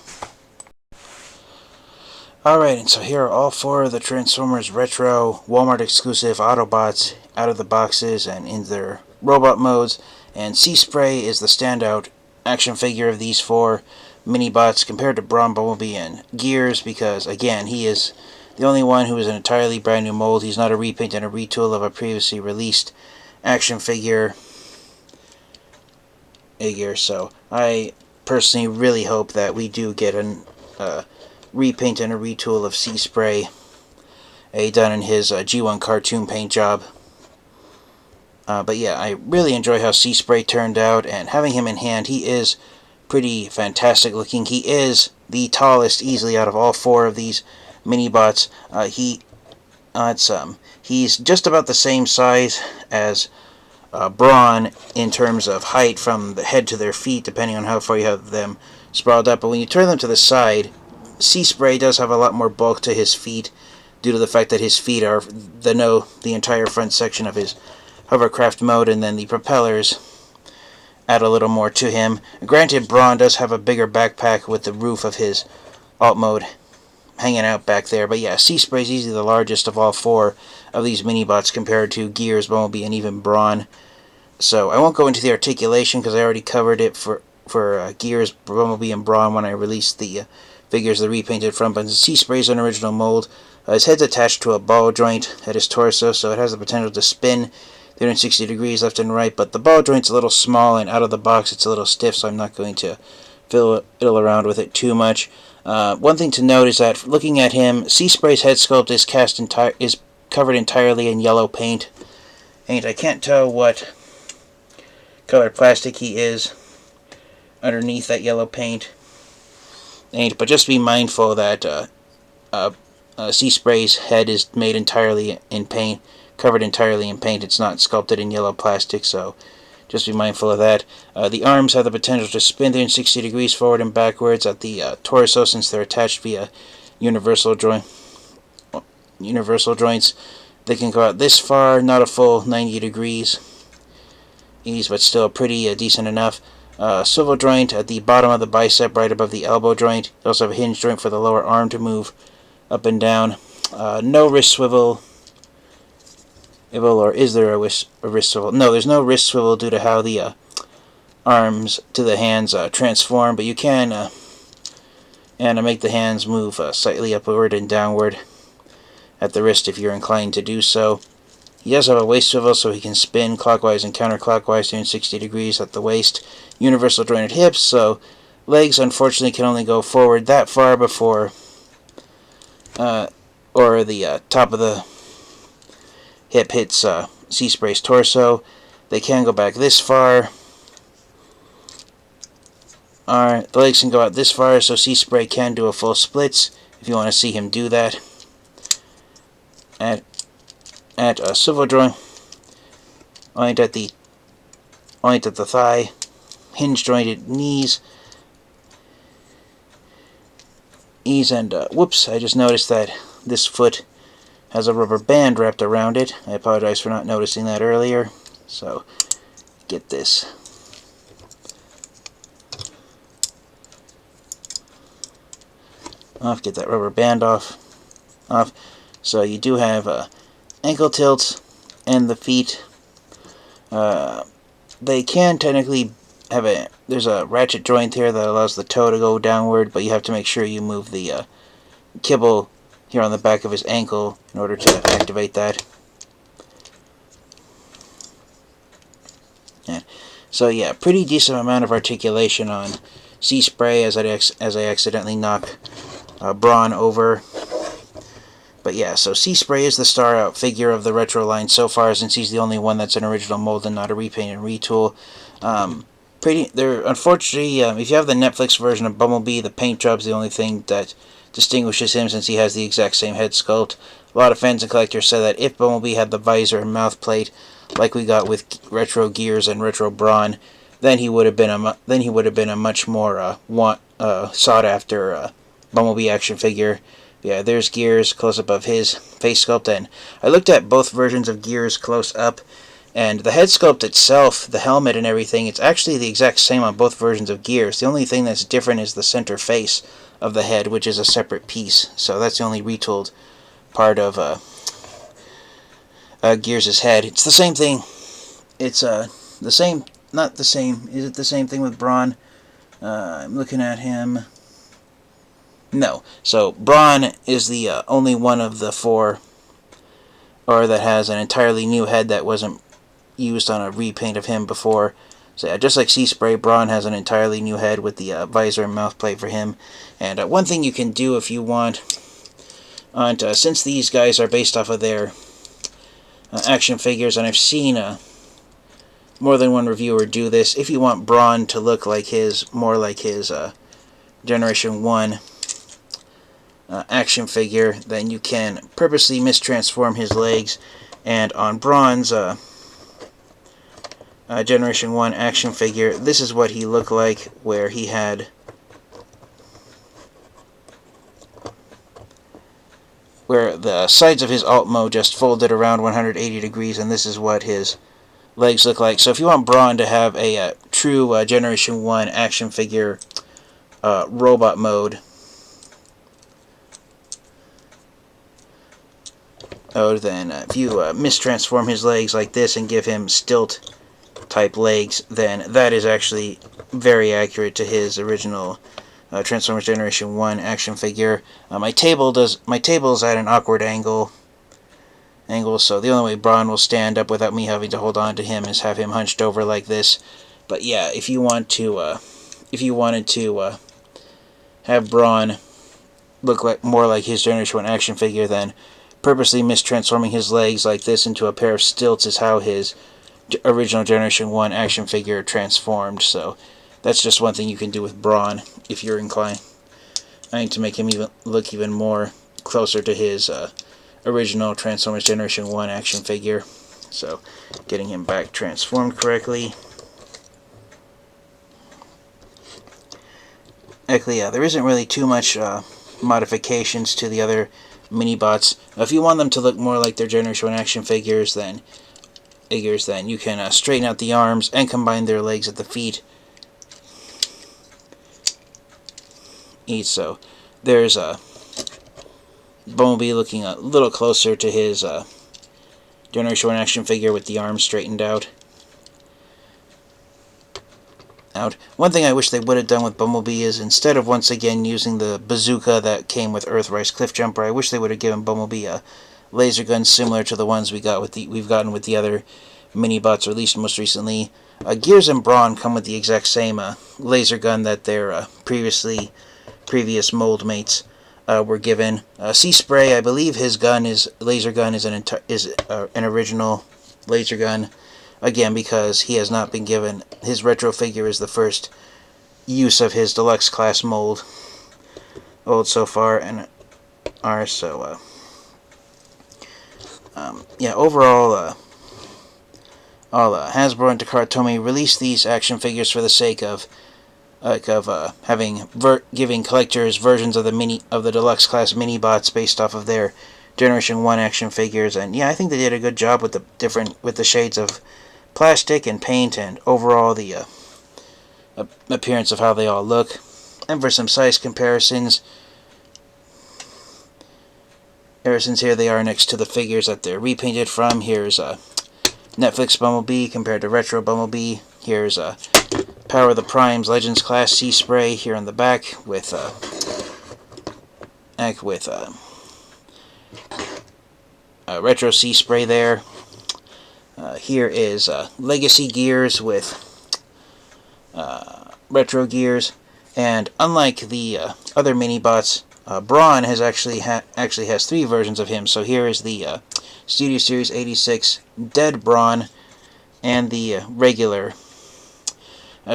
Alright, and so here are all 4 of the Transformers Retro Walmart exclusive Autobots out of the boxes and in their robot modes. And Seaspray is the standout action figure of these 4 Mini-Bots compared to Brawn, Bumblebee, and Gears, because again, he is the only one who is an entirely brand new mold. He's not a repaint and a retool of a previously released action figure. So I personally really hope that we do get a repaint and a retool of Seaspray done in his G1 cartoon paint job. But yeah, I really enjoy how Seaspray turned out, and having him in hand, he is pretty fantastic looking. He is the tallest easily out of all 4 of these Mini-Bots. He's just about the same size as Brawn in terms of height from the head to their feet, depending on how far you have them sprawled up. But when you turn them to the side, Seaspray does have a lot more bulk to his feet due to the fact that his feet are the entire front section of his hovercraft mode, and then the propellers add a little more to him. Granted, Brawn does have a bigger backpack with the roof of his alt mode hanging out back there, but yeah, Seaspray is easily the largest of all 4 of these Mini-Bots compared to Gears, Bumblebee, and even Brawn. So I won't go into the articulation because I already covered it for Gears, Bumblebee, and Brawn when I released the figures, the repainted front buttons. Seaspray's an original mold. His head's attached to a ball joint at his torso, so it has the potential to spin 360 degrees left and right, but the ball joint's a little small, and out of the box it's a little stiff, so I'm not going to fiddle around with it too much. One thing to note is that looking at him, Seaspray's head sculpt is covered entirely in yellow paint. And I can't tell what color plastic he is underneath that yellow paint. But just be mindful that Seaspray's head is made entirely in paint, covered entirely in paint. It's not sculpted in yellow plastic, so just be mindful of that. The arms have the potential to spin 360 degrees forward and backwards at the torso, since they're attached via universal joints. They can go out this far, not a full 90 degrees, but still pretty decent enough. Swivel joint at the bottom of the bicep, right above the elbow joint. You also have a hinge joint for the lower arm to move up and down. No wrist swivel. Or is there a wrist swivel? No, there's no wrist swivel due to how the arms to the hands transform, but you can make the hands move slightly upward and downward at the wrist if you're inclined to do so. He does have a waist swivel, so he can spin clockwise and counterclockwise 360 degrees at the waist. Universal jointed hips, so legs unfortunately can only go forward that far before or the top of the hip hits Seaspray's torso. They can go back this far. The legs can go out this far, so Seaspray can do a full splits if you want to see him do that. at a swivel joint, joint at the thigh, hinge jointed knees, and whoops! I just noticed that this foot has a rubber band wrapped around it. I apologize for not noticing that earlier. So get this. Get that rubber band off. So you do have ankle tilts and the feet. They can technically have there's a ratchet joint here that allows the toe to go downward, but you have to make sure you move the kibble here on the back of his ankle in order to activate that. And so yeah, pretty decent amount of articulation on Seaspray as I accidentally knock Brawn over. But yeah, so Seaspray is the star out figure of the retro line so far, since he's the only one that's an original mold and not a repaint and retool. Unfortunately, if you have the Netflix version of Bumblebee, the paint job's the only thing that distinguishes him, since he has the exact same head sculpt. A lot of fans and collectors say that if Bumblebee had the visor and mouth plate like we got with Retro Gears and Retro Brawn, then he would have been a much more sought after Bumblebee action figure. Yeah, there's Gears close up of his face sculpt, and I looked at both versions of Gears close up, and the head sculpt itself, the helmet and everything, it's actually the exact same on both versions of Gears. The only thing that's different is the center face of the head, which is a separate piece. So that's the only retooled part of Gears' head. It's the same thing. It's the same, not the same. Is it the same thing with Brawn? I'm looking at him. No. So Brawn is the only one of the four, or that has an entirely new head that wasn't used on a repaint of him before. So yeah, just like Seaspray, Brawn has an entirely new head with the visor and mouth plate for him. And one thing you can do if you want, since these guys are based off of their action figures, and I've seen more than one reviewer do this, if you want Brawn to look like more like his Generation 1 action figure, then you can purposely mistransform his legs. And on Brawn's Generation 1 action figure, this is what he looked like, where he had the sides of his alt mode just folded around 180 degrees, and this is what his legs look like. So if you want Brawn to have a true Generation 1 action figure robot mode, then if you mistransform his legs like this and give him stilt type legs, then that is actually very accurate to his original Transformers Generation 1 action figure. My table is at an awkward angle, so the only way Brawn will stand up without me having to hold on to him is have him hunched over like this. But yeah, if you wanted to have Brawn look more like his Generation 1 action figure, then purposely mistransforming his legs like this into a pair of stilts is how his original Generation 1 action figure transformed. So that's just one thing you can do with Brawn if you're inclined. I need to make him look even more closer to his original Transformers Generation 1 action figure. So getting him back transformed correctly. Actually, yeah, there isn't really too much modifications to the other Mini-Bots. If you want them to look more like their Generation 1 action figures, then you can straighten out the arms and combine their legs at the feet. So there's Bumblebee looking a little closer to his Generation 1 action figure with the arms straightened out. One thing I wish they would have done with Bumblebee is, instead of once again using the bazooka that came with Earthrise Cliffjumper, I wish they would have given Bumblebee a laser gun similar to the ones we've gotten with the other Mini-Bots released most recently. Gears and Brawn come with the exact same laser gun that their previous mold mates were given. Seaspray, I believe his laser gun is an original laser gun. Again, because he has not been given, his retro figure is the first use of his deluxe class mold so far, and so Yeah, overall, Hasbro and Takara Tomy released these action figures for the sake of giving collectors versions of the deluxe class mini-bots based off of their Generation 1 action figures. And yeah, I think they did a good job with the shades of plastic and paint, and overall the appearance of how they all look. And for some size comparisons, ever since here they are next to the figures that they're repainted from. Here's Netflix Bumblebee compared to Retro Bumblebee. Here's Power of the Primes Legends Class Seaspray here in the back with Retro Seaspray there. Here is Legacy Gears with Retro Gears, and unlike the other mini-bots, Brawn actually has 3 versions of him. So here is the Studio Series 86 Dead Brawn and the regular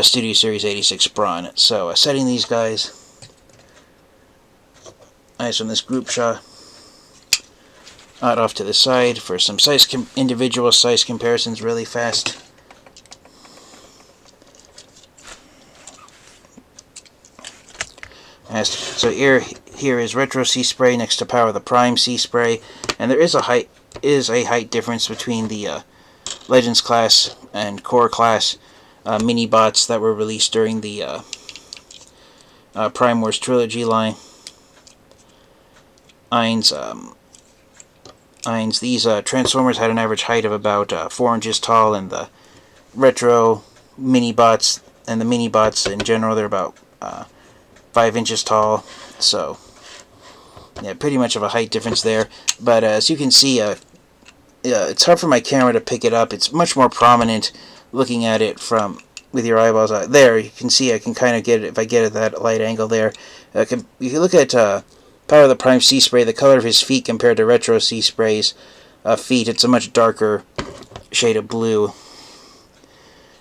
Studio Series 86 Brawn. So setting these guys nice from this group shot out off to the side for some individual size comparisons really fast. So here is Retro Seaspray next to Power of the Prime Seaspray, and there is a height difference between the Legends class and Core class mini-bots that were released during the Prime Wars Trilogy line. These Transformers had an average height of about 4 inches tall, and the Retro mini-bots and the mini-bots in general, they're about 5 inches tall. So yeah, pretty much of a height difference there. But as you can see, it's hard for my camera to pick it up. It's much more prominent looking at it with your eyeballs out there. You can see I can kind of get it if I get at that light angle there. You can look at Power of the Prime Seaspray, the color of his feet compared to Retro Seaspray's feet. It's a much darker shade of blue.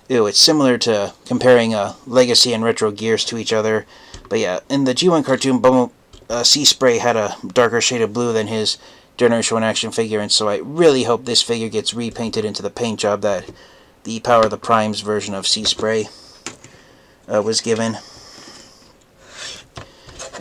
Ew, it's similar to comparing Legacy and Retro Gears to each other. But yeah, in the G1 cartoon, Seaspray had a darker shade of blue than his Generation 1 action figure, and so I really hope this figure gets repainted into the paint job that the Power of the Primes version of Seaspray was given.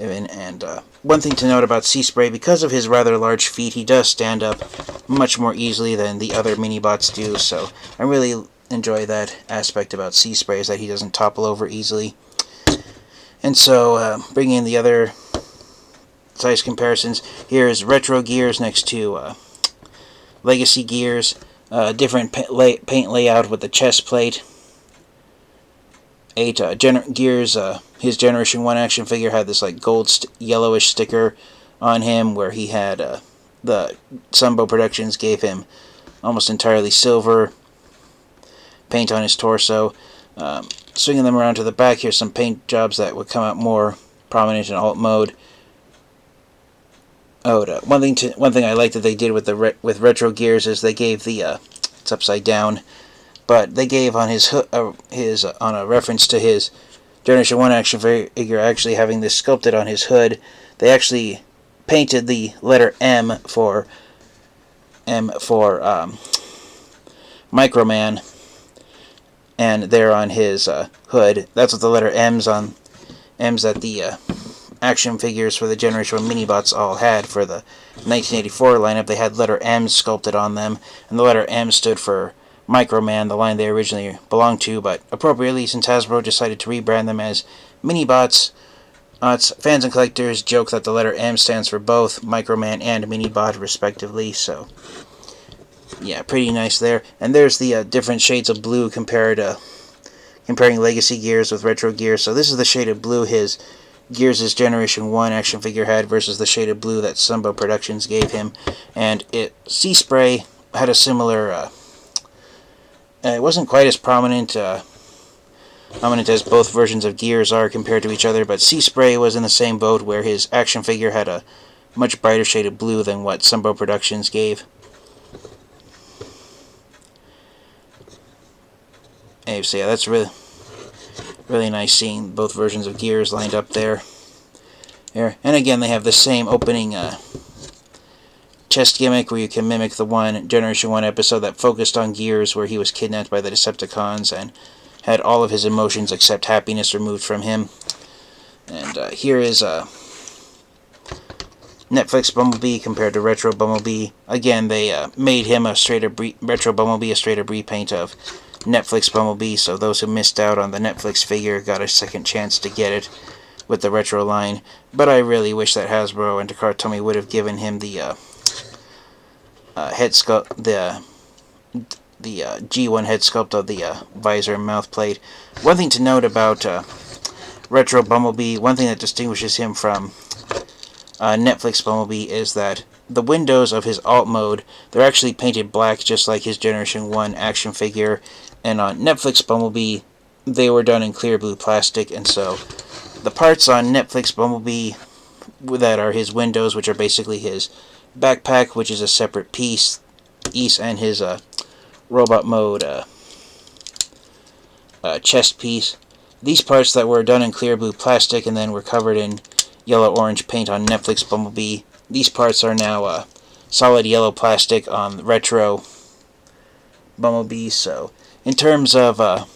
And one thing to note about Seaspray, because of his rather large feet, he does stand up much more easily than the other mini-bots do, so I really enjoy that aspect about Seaspray, is that he doesn't topple over easily. And so, bringing in the other size comparisons, here's Retro Gears next to Legacy Gears. Different paint layout with the chest plate. Gears, his Generation 1 action figure had this like gold yellowish sticker on him, where he had the Sunbow Productions gave him almost entirely silver paint on his torso. Swinging them around to the back, here's some paint jobs that would come out more prominent in alt mode. One thing I like that they did with Retro Gears is they gave the it's upside down, but they gave on on a reference to his Generation 1 action figure actually having this sculpted on his hood. They actually painted the letter M for Microman, and there on his hood, that's what the letter M's that the action figures for the Generation 1 mini-bots all had. For the 1984 lineup, they had letter M sculpted on them, and the letter M stood for Microman, the line they originally belonged to, but appropriately, since Hasbro decided to rebrand them as Mini-Bots, fans and collectors joke that the letter M stands for both Microman and Mini-Bot, respectively, so yeah, pretty nice there. And there's the different shades of blue comparing Legacy Gears with Retro Gears. So this is the shade of blue his Gears' Generation 1 action figure had versus the shade of blue that Sunbow Productions gave him. And Seaspray had a similar... it wasn't quite as prominent as both versions of Gears are compared to each other, but Seaspray was in the same boat where his action figure had a much brighter shade of blue than what Sunbow Productions gave. And so yeah, that's really nice seeing both versions of Gears lined up there. And again, they have the same opening chest gimmick where you can mimic the Generation 1 episode that focused on Gears, where he was kidnapped by the Decepticons and had all of his emotions except happiness removed from him. And here is Netflix Bumblebee compared to Retro Bumblebee. Again, they made him a straight-up Retro Bumblebee, a straight-up repaint of Netflix Bumblebee, so those who missed out on the Netflix figure got a second chance to get it with the Retro line. But I really wish that Hasbro and Takara would have given him the head sculpt, the G1 head sculpt of the visor and mouth plate. One thing to note about Retro Bumblebee, one thing that distinguishes him from Netflix Bumblebee is that the windows of his alt mode, they're actually painted black just like his Generation 1 action figure, and on Netflix Bumblebee they were done in clear blue plastic, and so the parts on Netflix Bumblebee that are his windows, which are basically his backpack, which is a separate piece, and his robot mode chest piece, these parts that were done in clear blue plastic and then were covered in yellow-orange paint on Netflix Bumblebee, these parts are now solid yellow plastic on Retro Bumblebee. So in terms of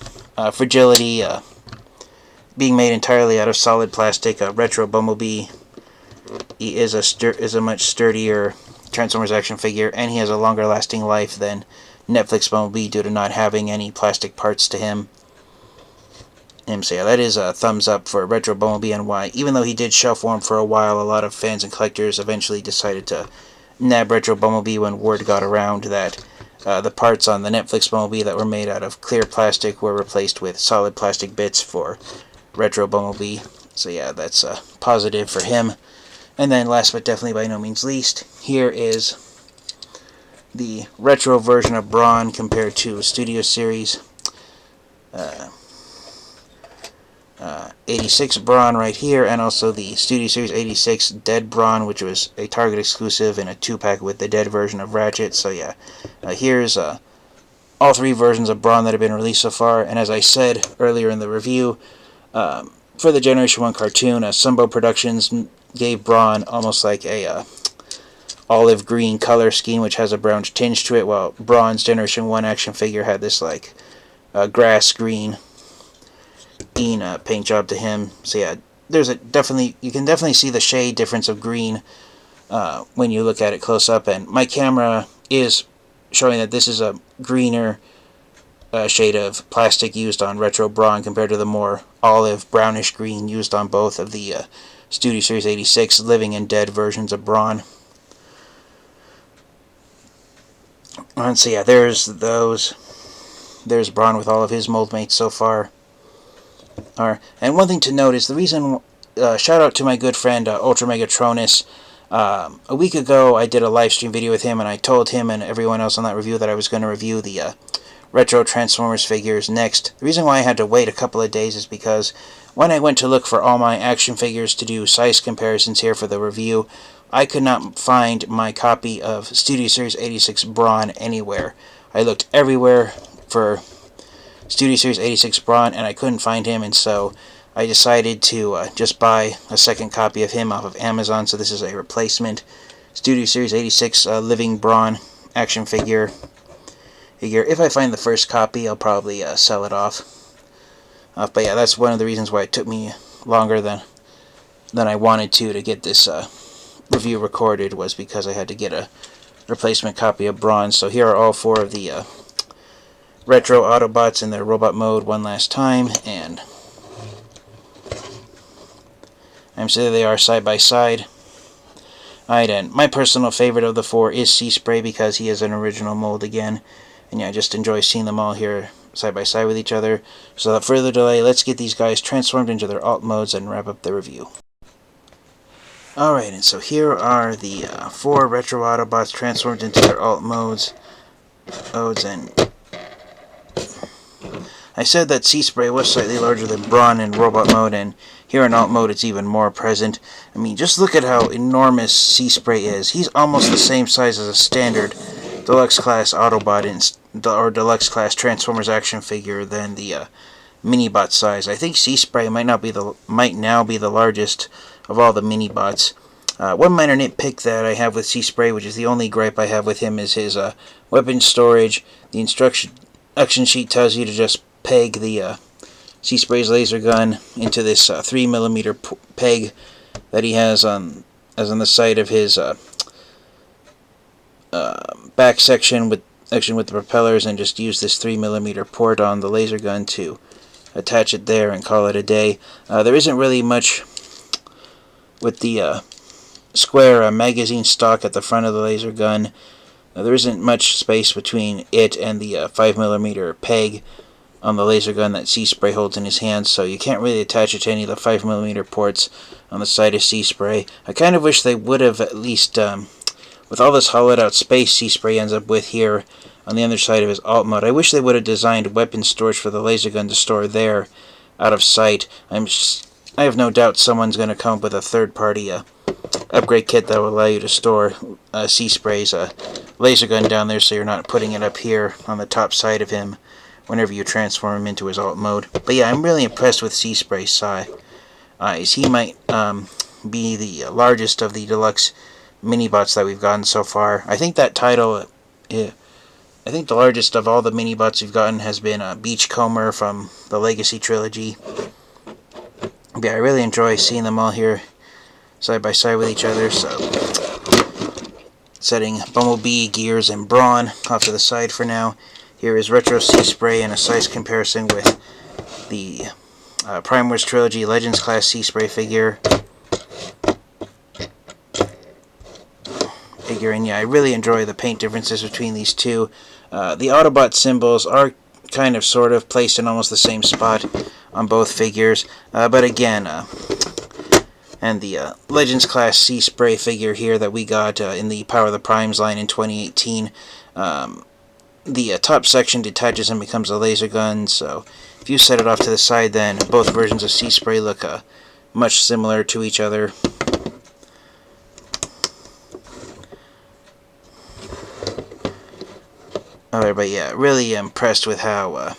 fragility, being made entirely out of solid plastic, Retro Bumblebee he is a much sturdier Transformers action figure, and he has a longer lasting life than Netflix Bumblebee due to not having any plastic parts to him. So yeah, that is a thumbs up for Retro Bumblebee, and why, even though he did shelf warm for a while, a lot of fans and collectors eventually decided to nab Retro Bumblebee when word got around that the parts on the Netflix Bumblebee that were made out of clear plastic were replaced with solid plastic bits for Retro Bumblebee. So yeah, that's positive for him. And then last but definitely by no means least, here is the retro version of Brawn compared to Studio Series 86 Brawn right here, and also the Studio Series 86 Dead Brawn, which was a Target exclusive in a 2-pack with the dead version of Ratchet. So yeah, here's all 3 versions of Brawn that have been released so far, and as I said earlier in the review, for the Generation 1 cartoon, Sumbo Productions gave Brawn almost like a olive green color scheme, which has a brown tinge to it, while Brawn's Generation 1 action figure had this like grass green paint job to him. So yeah, there's you can definitely see the shade difference of green when you look at it close up, and my camera is showing that this is a greener shade of plastic used on Retro Brawn compared to the more olive brownish green used on both of the Studio Series 86 living and dead versions of Brawn. And so yeah, there's Brawn with all of his mold mates so far. And one thing to note is the reason, shout out to my good friend Ultra Megatronus. A week ago I did a live stream video with him, and I told him and everyone else on that review that I was going to review the Retro Transformers figures next. The reason why I had to wait a couple of days is because when I went to look for all my action figures to do size comparisons here for the review, I could not find my copy of Studio Series 86 Brawn anywhere. I looked everywhere for Studio Series 86 Brawn, and I couldn't find him, and so I decided to just buy a second copy of him off of Amazon. So this is a replacement Studio Series 86 living Brawn action figure. If I find the first copy, I'll probably sell it off. But yeah, that's one of the reasons why it took me longer than I wanted to get this review recorded, was because I had to get a replacement copy of Brawn. So here are all 4 of the Retro Autobots in their robot mode one last time, and so there they are side by side. Alright, and my personal favorite of the 4 is Seaspray, because he is an original mold again. And yeah, I just enjoy seeing them all here side by side with each other. So without further delay, let's get these guys transformed into their alt modes and wrap up the review. Alright, and so here are the 4 Retro Autobots transformed into their alt modes. And I said that Seaspray was slightly larger than Brawn in robot mode, and here in alt mode it's even more present. I mean, just look at how enormous Seaspray is. He's almost the same size as a standard deluxe class Autobot or deluxe class Transformers action figure than the Mini-Bot size. I think Seaspray might now be the largest of all the Mini-Bots. One minor nitpick that I have with Seaspray, which is the only gripe I have with him, is his weapon storage. The instruction sheet tells you to just peg the Seaspray's laser gun into this 3mm peg that he has on the side of his back section with the propellers, and just use this 3mm port on the laser gun to attach it there and call it a day. There isn't really much with the square magazine stock at the front of the laser gun. There isn't much space between it and the 5mm peg on the laser gun that Seaspray holds in his hands, so you can't really attach it to any of the 5mm ports on the side of Seaspray. I kind of wish they would have, at least with all this hollowed out space Seaspray ends up with here on the other side of his alt mode. I wish they would have designed weapon storage for the laser gun to store there, out of sight. I have no doubt someone's going to come up with a third-party upgrade kit that will allow you to store Seaspray's laser gun down there, so you're not putting it up here on the top side of him whenever you transform him into his alt mode. But yeah, I'm really impressed with Seaspray's size. He might be the largest of the deluxe Mini-Bots that we've gotten so far. I think that title, I think the largest of all the Mini-Bots we've gotten has been Beachcomber from the Legacy trilogy. Yeah, I really enjoy seeing them all here side by side with each other. So, setting Bumblebee, Gears, and Brawn off to the side for now. Here is Retro Seaspray in a size comparison with the Prime Wars Trilogy Legends Class Seaspray figure. And yeah, I really enjoy the paint differences between these two. The Autobot symbols are kind of sort of placed in almost the same spot on both figures, but again, and the Legends Class Seaspray figure here that we got in the Power of the Primes line in 2018, the top section detaches and becomes a laser gun, so if you set it off to the side, then both versions of Seaspray look much similar to each other. Alright, but yeah, really impressed with how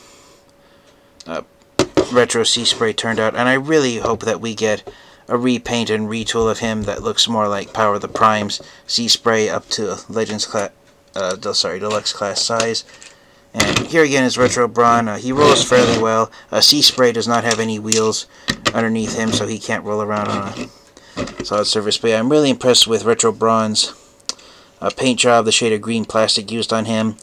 Retro Seaspray turned out, and I really hope that we get a repaint and retool of him that looks more like Power of the Primes Seaspray up to Legends Class, Deluxe Class size. And here again is Retro Brawn. He rolls fairly well. Seaspray does not have any wheels underneath him, so he can't roll around on a solid surface. But yeah, I'm really impressed with Retro Brawn's paint job, the shade of green plastic used on him.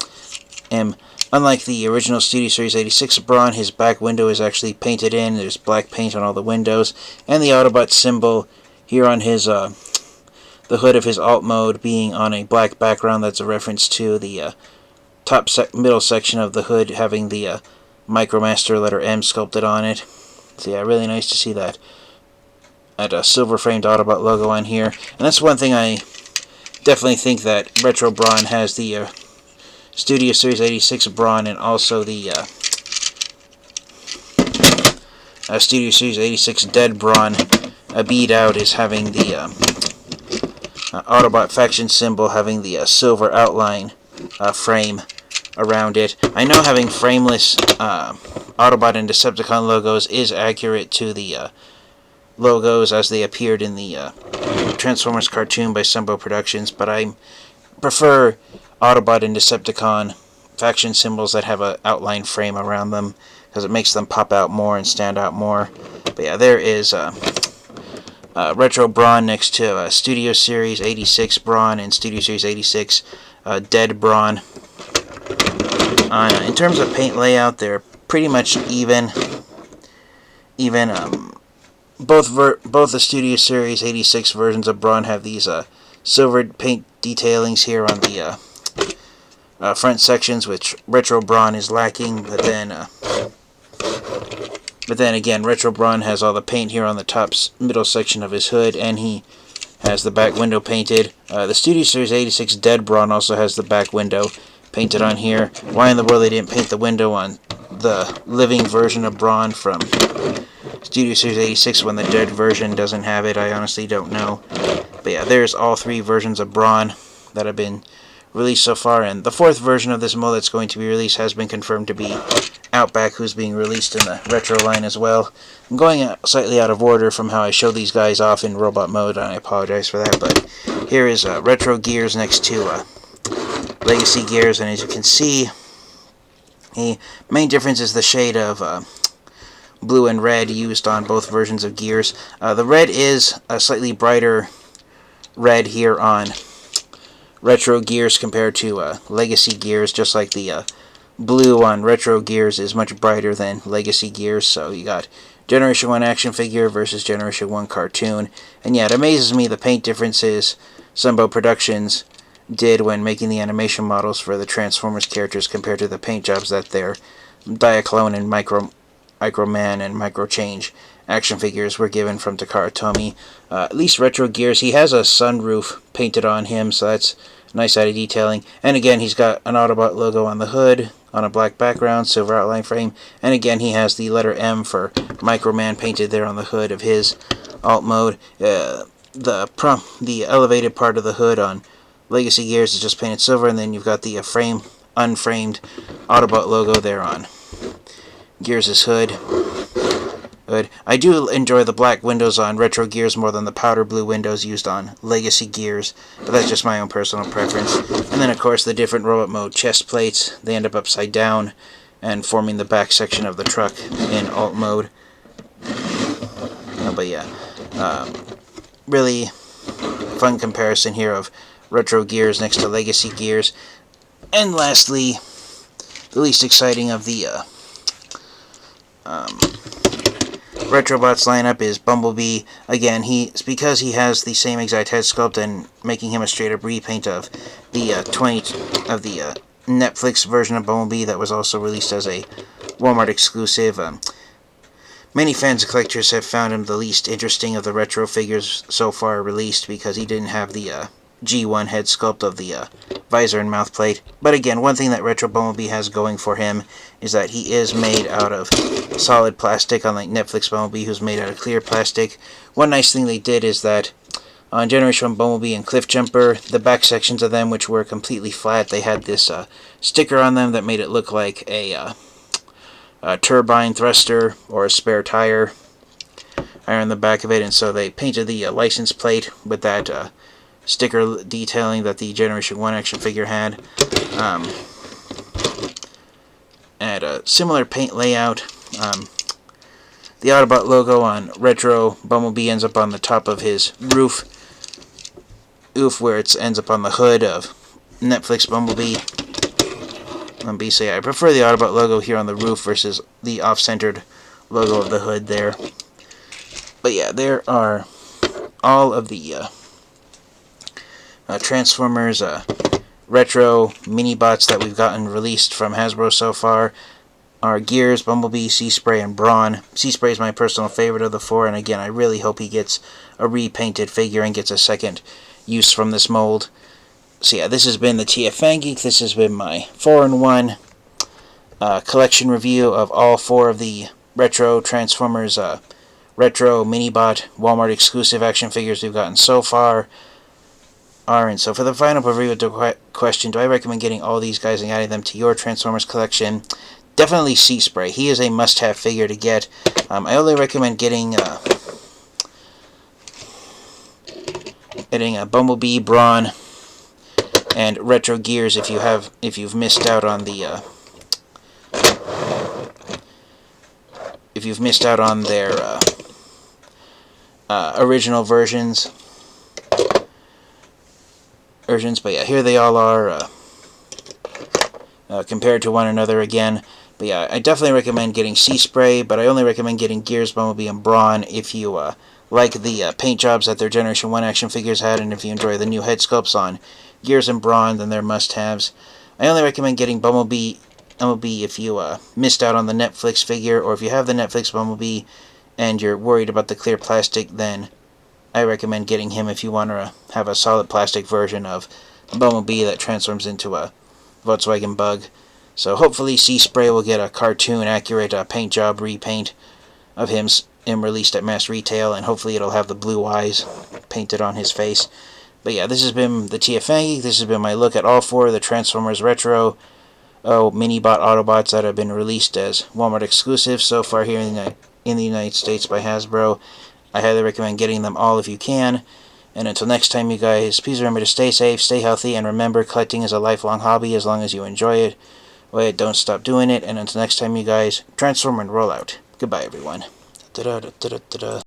Unlike the original Studio Series 86 Brawn, his back window is actually painted in. There's black paint on all the windows. And the Autobot symbol here on his the hood of his alt mode being on a black background, that's a reference to the middle section of the hood having the Micromaster letter M sculpted on it. So yeah, really nice to see that silver framed Autobot logo on here. And that's one thing I definitely think that Retro Brawn has the Studio Series 86 Brawn, and also the Studio Series 86 Dead Brawn beat out, is having the Autobot faction symbol having the silver outline frame around it. I know having frameless Autobot and Decepticon logos is accurate to the logos as they appeared in the Transformers cartoon by Sunbow Productions, but I prefer Autobot and Decepticon faction symbols that have an outline frame around them, because it makes them pop out more and stand out more. But yeah, there is Retro Brawn next to Studio Series 86 Brawn and Studio Series 86 Dead Brawn. In terms of paint layout, they're pretty much even. Both the Studio Series 86 versions of Brawn have these silver paint detailings here on the front sections, which Retro Brawn is lacking. But then again, Retro Brawn has all the paint here on the middle section of his hood, and he has the back window painted. The Studio Series 86 Dead Brawn also has the back window painted on here. Why in the world they didn't paint the window on the living version of Brawn from Studio Series 86 when the dead version doesn't have it, I honestly don't know. But yeah, there's all three versions of Brawn that have been released so far, and the 4th version of this mold that's going to be released has been confirmed to be Outback, who's being released in the Retro line as well. I'm going slightly out of order from how I show these guys off in robot mode, and I apologize for that, but here is Retro Gears next to Legacy Gears, and as you can see, the main difference is the shade of blue and red used on both versions of Gears. The red is a slightly brighter red here on Retro Gears compared to Legacy Gears, just like the blue on Retro Gears is much brighter than Legacy Gears. So you got Generation 1 action figure versus Generation 1 cartoon. And yeah, it amazes me the paint differences Sunbow Productions did when making the animation models for the Transformers characters compared to the paint jobs that their Diaclone and Microman and Microchange action figures were given from Takara Tomy. At least Retro Gears, he has a sunroof painted on him, so that's nice added detailing. And again, he's got an Autobot logo on the hood, on a black background, silver outline frame. And again, he has the letter M for Microman painted there on the hood of his alt mode. The elevated part of the hood on Legacy Gears is just painted silver, and then you've got the unframed Autobot logo there on Gears' hood. I do enjoy the black windows on Retro Gears more than the powder blue windows used on Legacy Gears, but that's just my own personal preference. And then, of course, the different robot mode chest plates, they end up upside down and forming the back section of the truck in alt mode. But yeah, really fun comparison here of Retro Gears next to Legacy Gears. And lastly, the least exciting of the Retrobots lineup is Bumblebee. Again, because he has the same exact head sculpt and making him a straight up repaint of the Netflix version of Bumblebee that was also released as a Walmart exclusive. Many fans and collectors have found him the least interesting of the retro figures so far released because he didn't have the G1 head sculpt of the visor and mouth plate. But again, one thing that Retro Bumblebee has going for him is that he is made out of solid plastic, unlike Netflix Bumblebee, who's made out of clear plastic. One nice thing they did is that on Generation 1 Bumblebee and Cliffjumper, the back sections of them, which were completely flat, they had this sticker on them that made it look like a turbine thruster or a spare tire on the back of it, and so they painted the license plate with that sticker detailing that the Generation 1 action figure had. And a similar paint layout. The Autobot logo on Retro Bumblebee ends up on the top of his roof, where it ends up on the hood of Netflix Bumblebee. So yeah, I prefer the Autobot logo here on the roof versus the off-centered logo of the hood there. But yeah, there are all of the Transformers Retro Mini-Bots that we've gotten released from Hasbro so far. Are Gears, Bumblebee, Seaspray, and Brawn. Seaspray is my personal favorite of the 4, and again, I really hope he gets a repainted figure and gets a second use from this mold. So yeah, this has been the TF Fan Geek. This has been my 4-in-1 collection review of all 4 of the Retro Transformers Retro Mini-Bot Walmart exclusive action figures we've gotten so far. And so for the final review of the question, do I recommend getting all these guys and adding them to your Transformers collection? Definitely Seaspray. He is a must-have figure to get. I only recommend getting Bumblebee, Brawn, and Retro Gears if you've missed out on the their original versions. But yeah, here they all are compared to one another again. But yeah, I definitely recommend getting Seaspray, but I only recommend getting Gears, Bumblebee, and Brawn if you like the paint jobs that their Generation 1 action figures had, and if you enjoy the new head sculpts on Gears and Brawn, then they're must-haves. I only recommend getting Bumblebee if you missed out on the Netflix figure, or if you have the Netflix Bumblebee and you're worried about the clear plastic, then I recommend getting him if you want to have a solid plastic version of Bumblebee that transforms into a Volkswagen Bug. So hopefully Seaspray will get a cartoon-accurate paint job repaint of him released at mass retail, and hopefully it'll have the blue eyes painted on his face. But yeah, this has been the TFA. This has been my look at all 4 of the Transformers Retro Mini-Bot Autobots that have been released as Walmart exclusives so far here in the United States by Hasbro. I highly recommend getting them all if you can. And until next time, you guys, please remember to stay safe, stay healthy, and remember, collecting is a lifelong hobby as long as you enjoy it. Well, don't stop doing it. And until next time, you guys, transform and roll out. Goodbye, everyone. Da-da-da-da-da-da.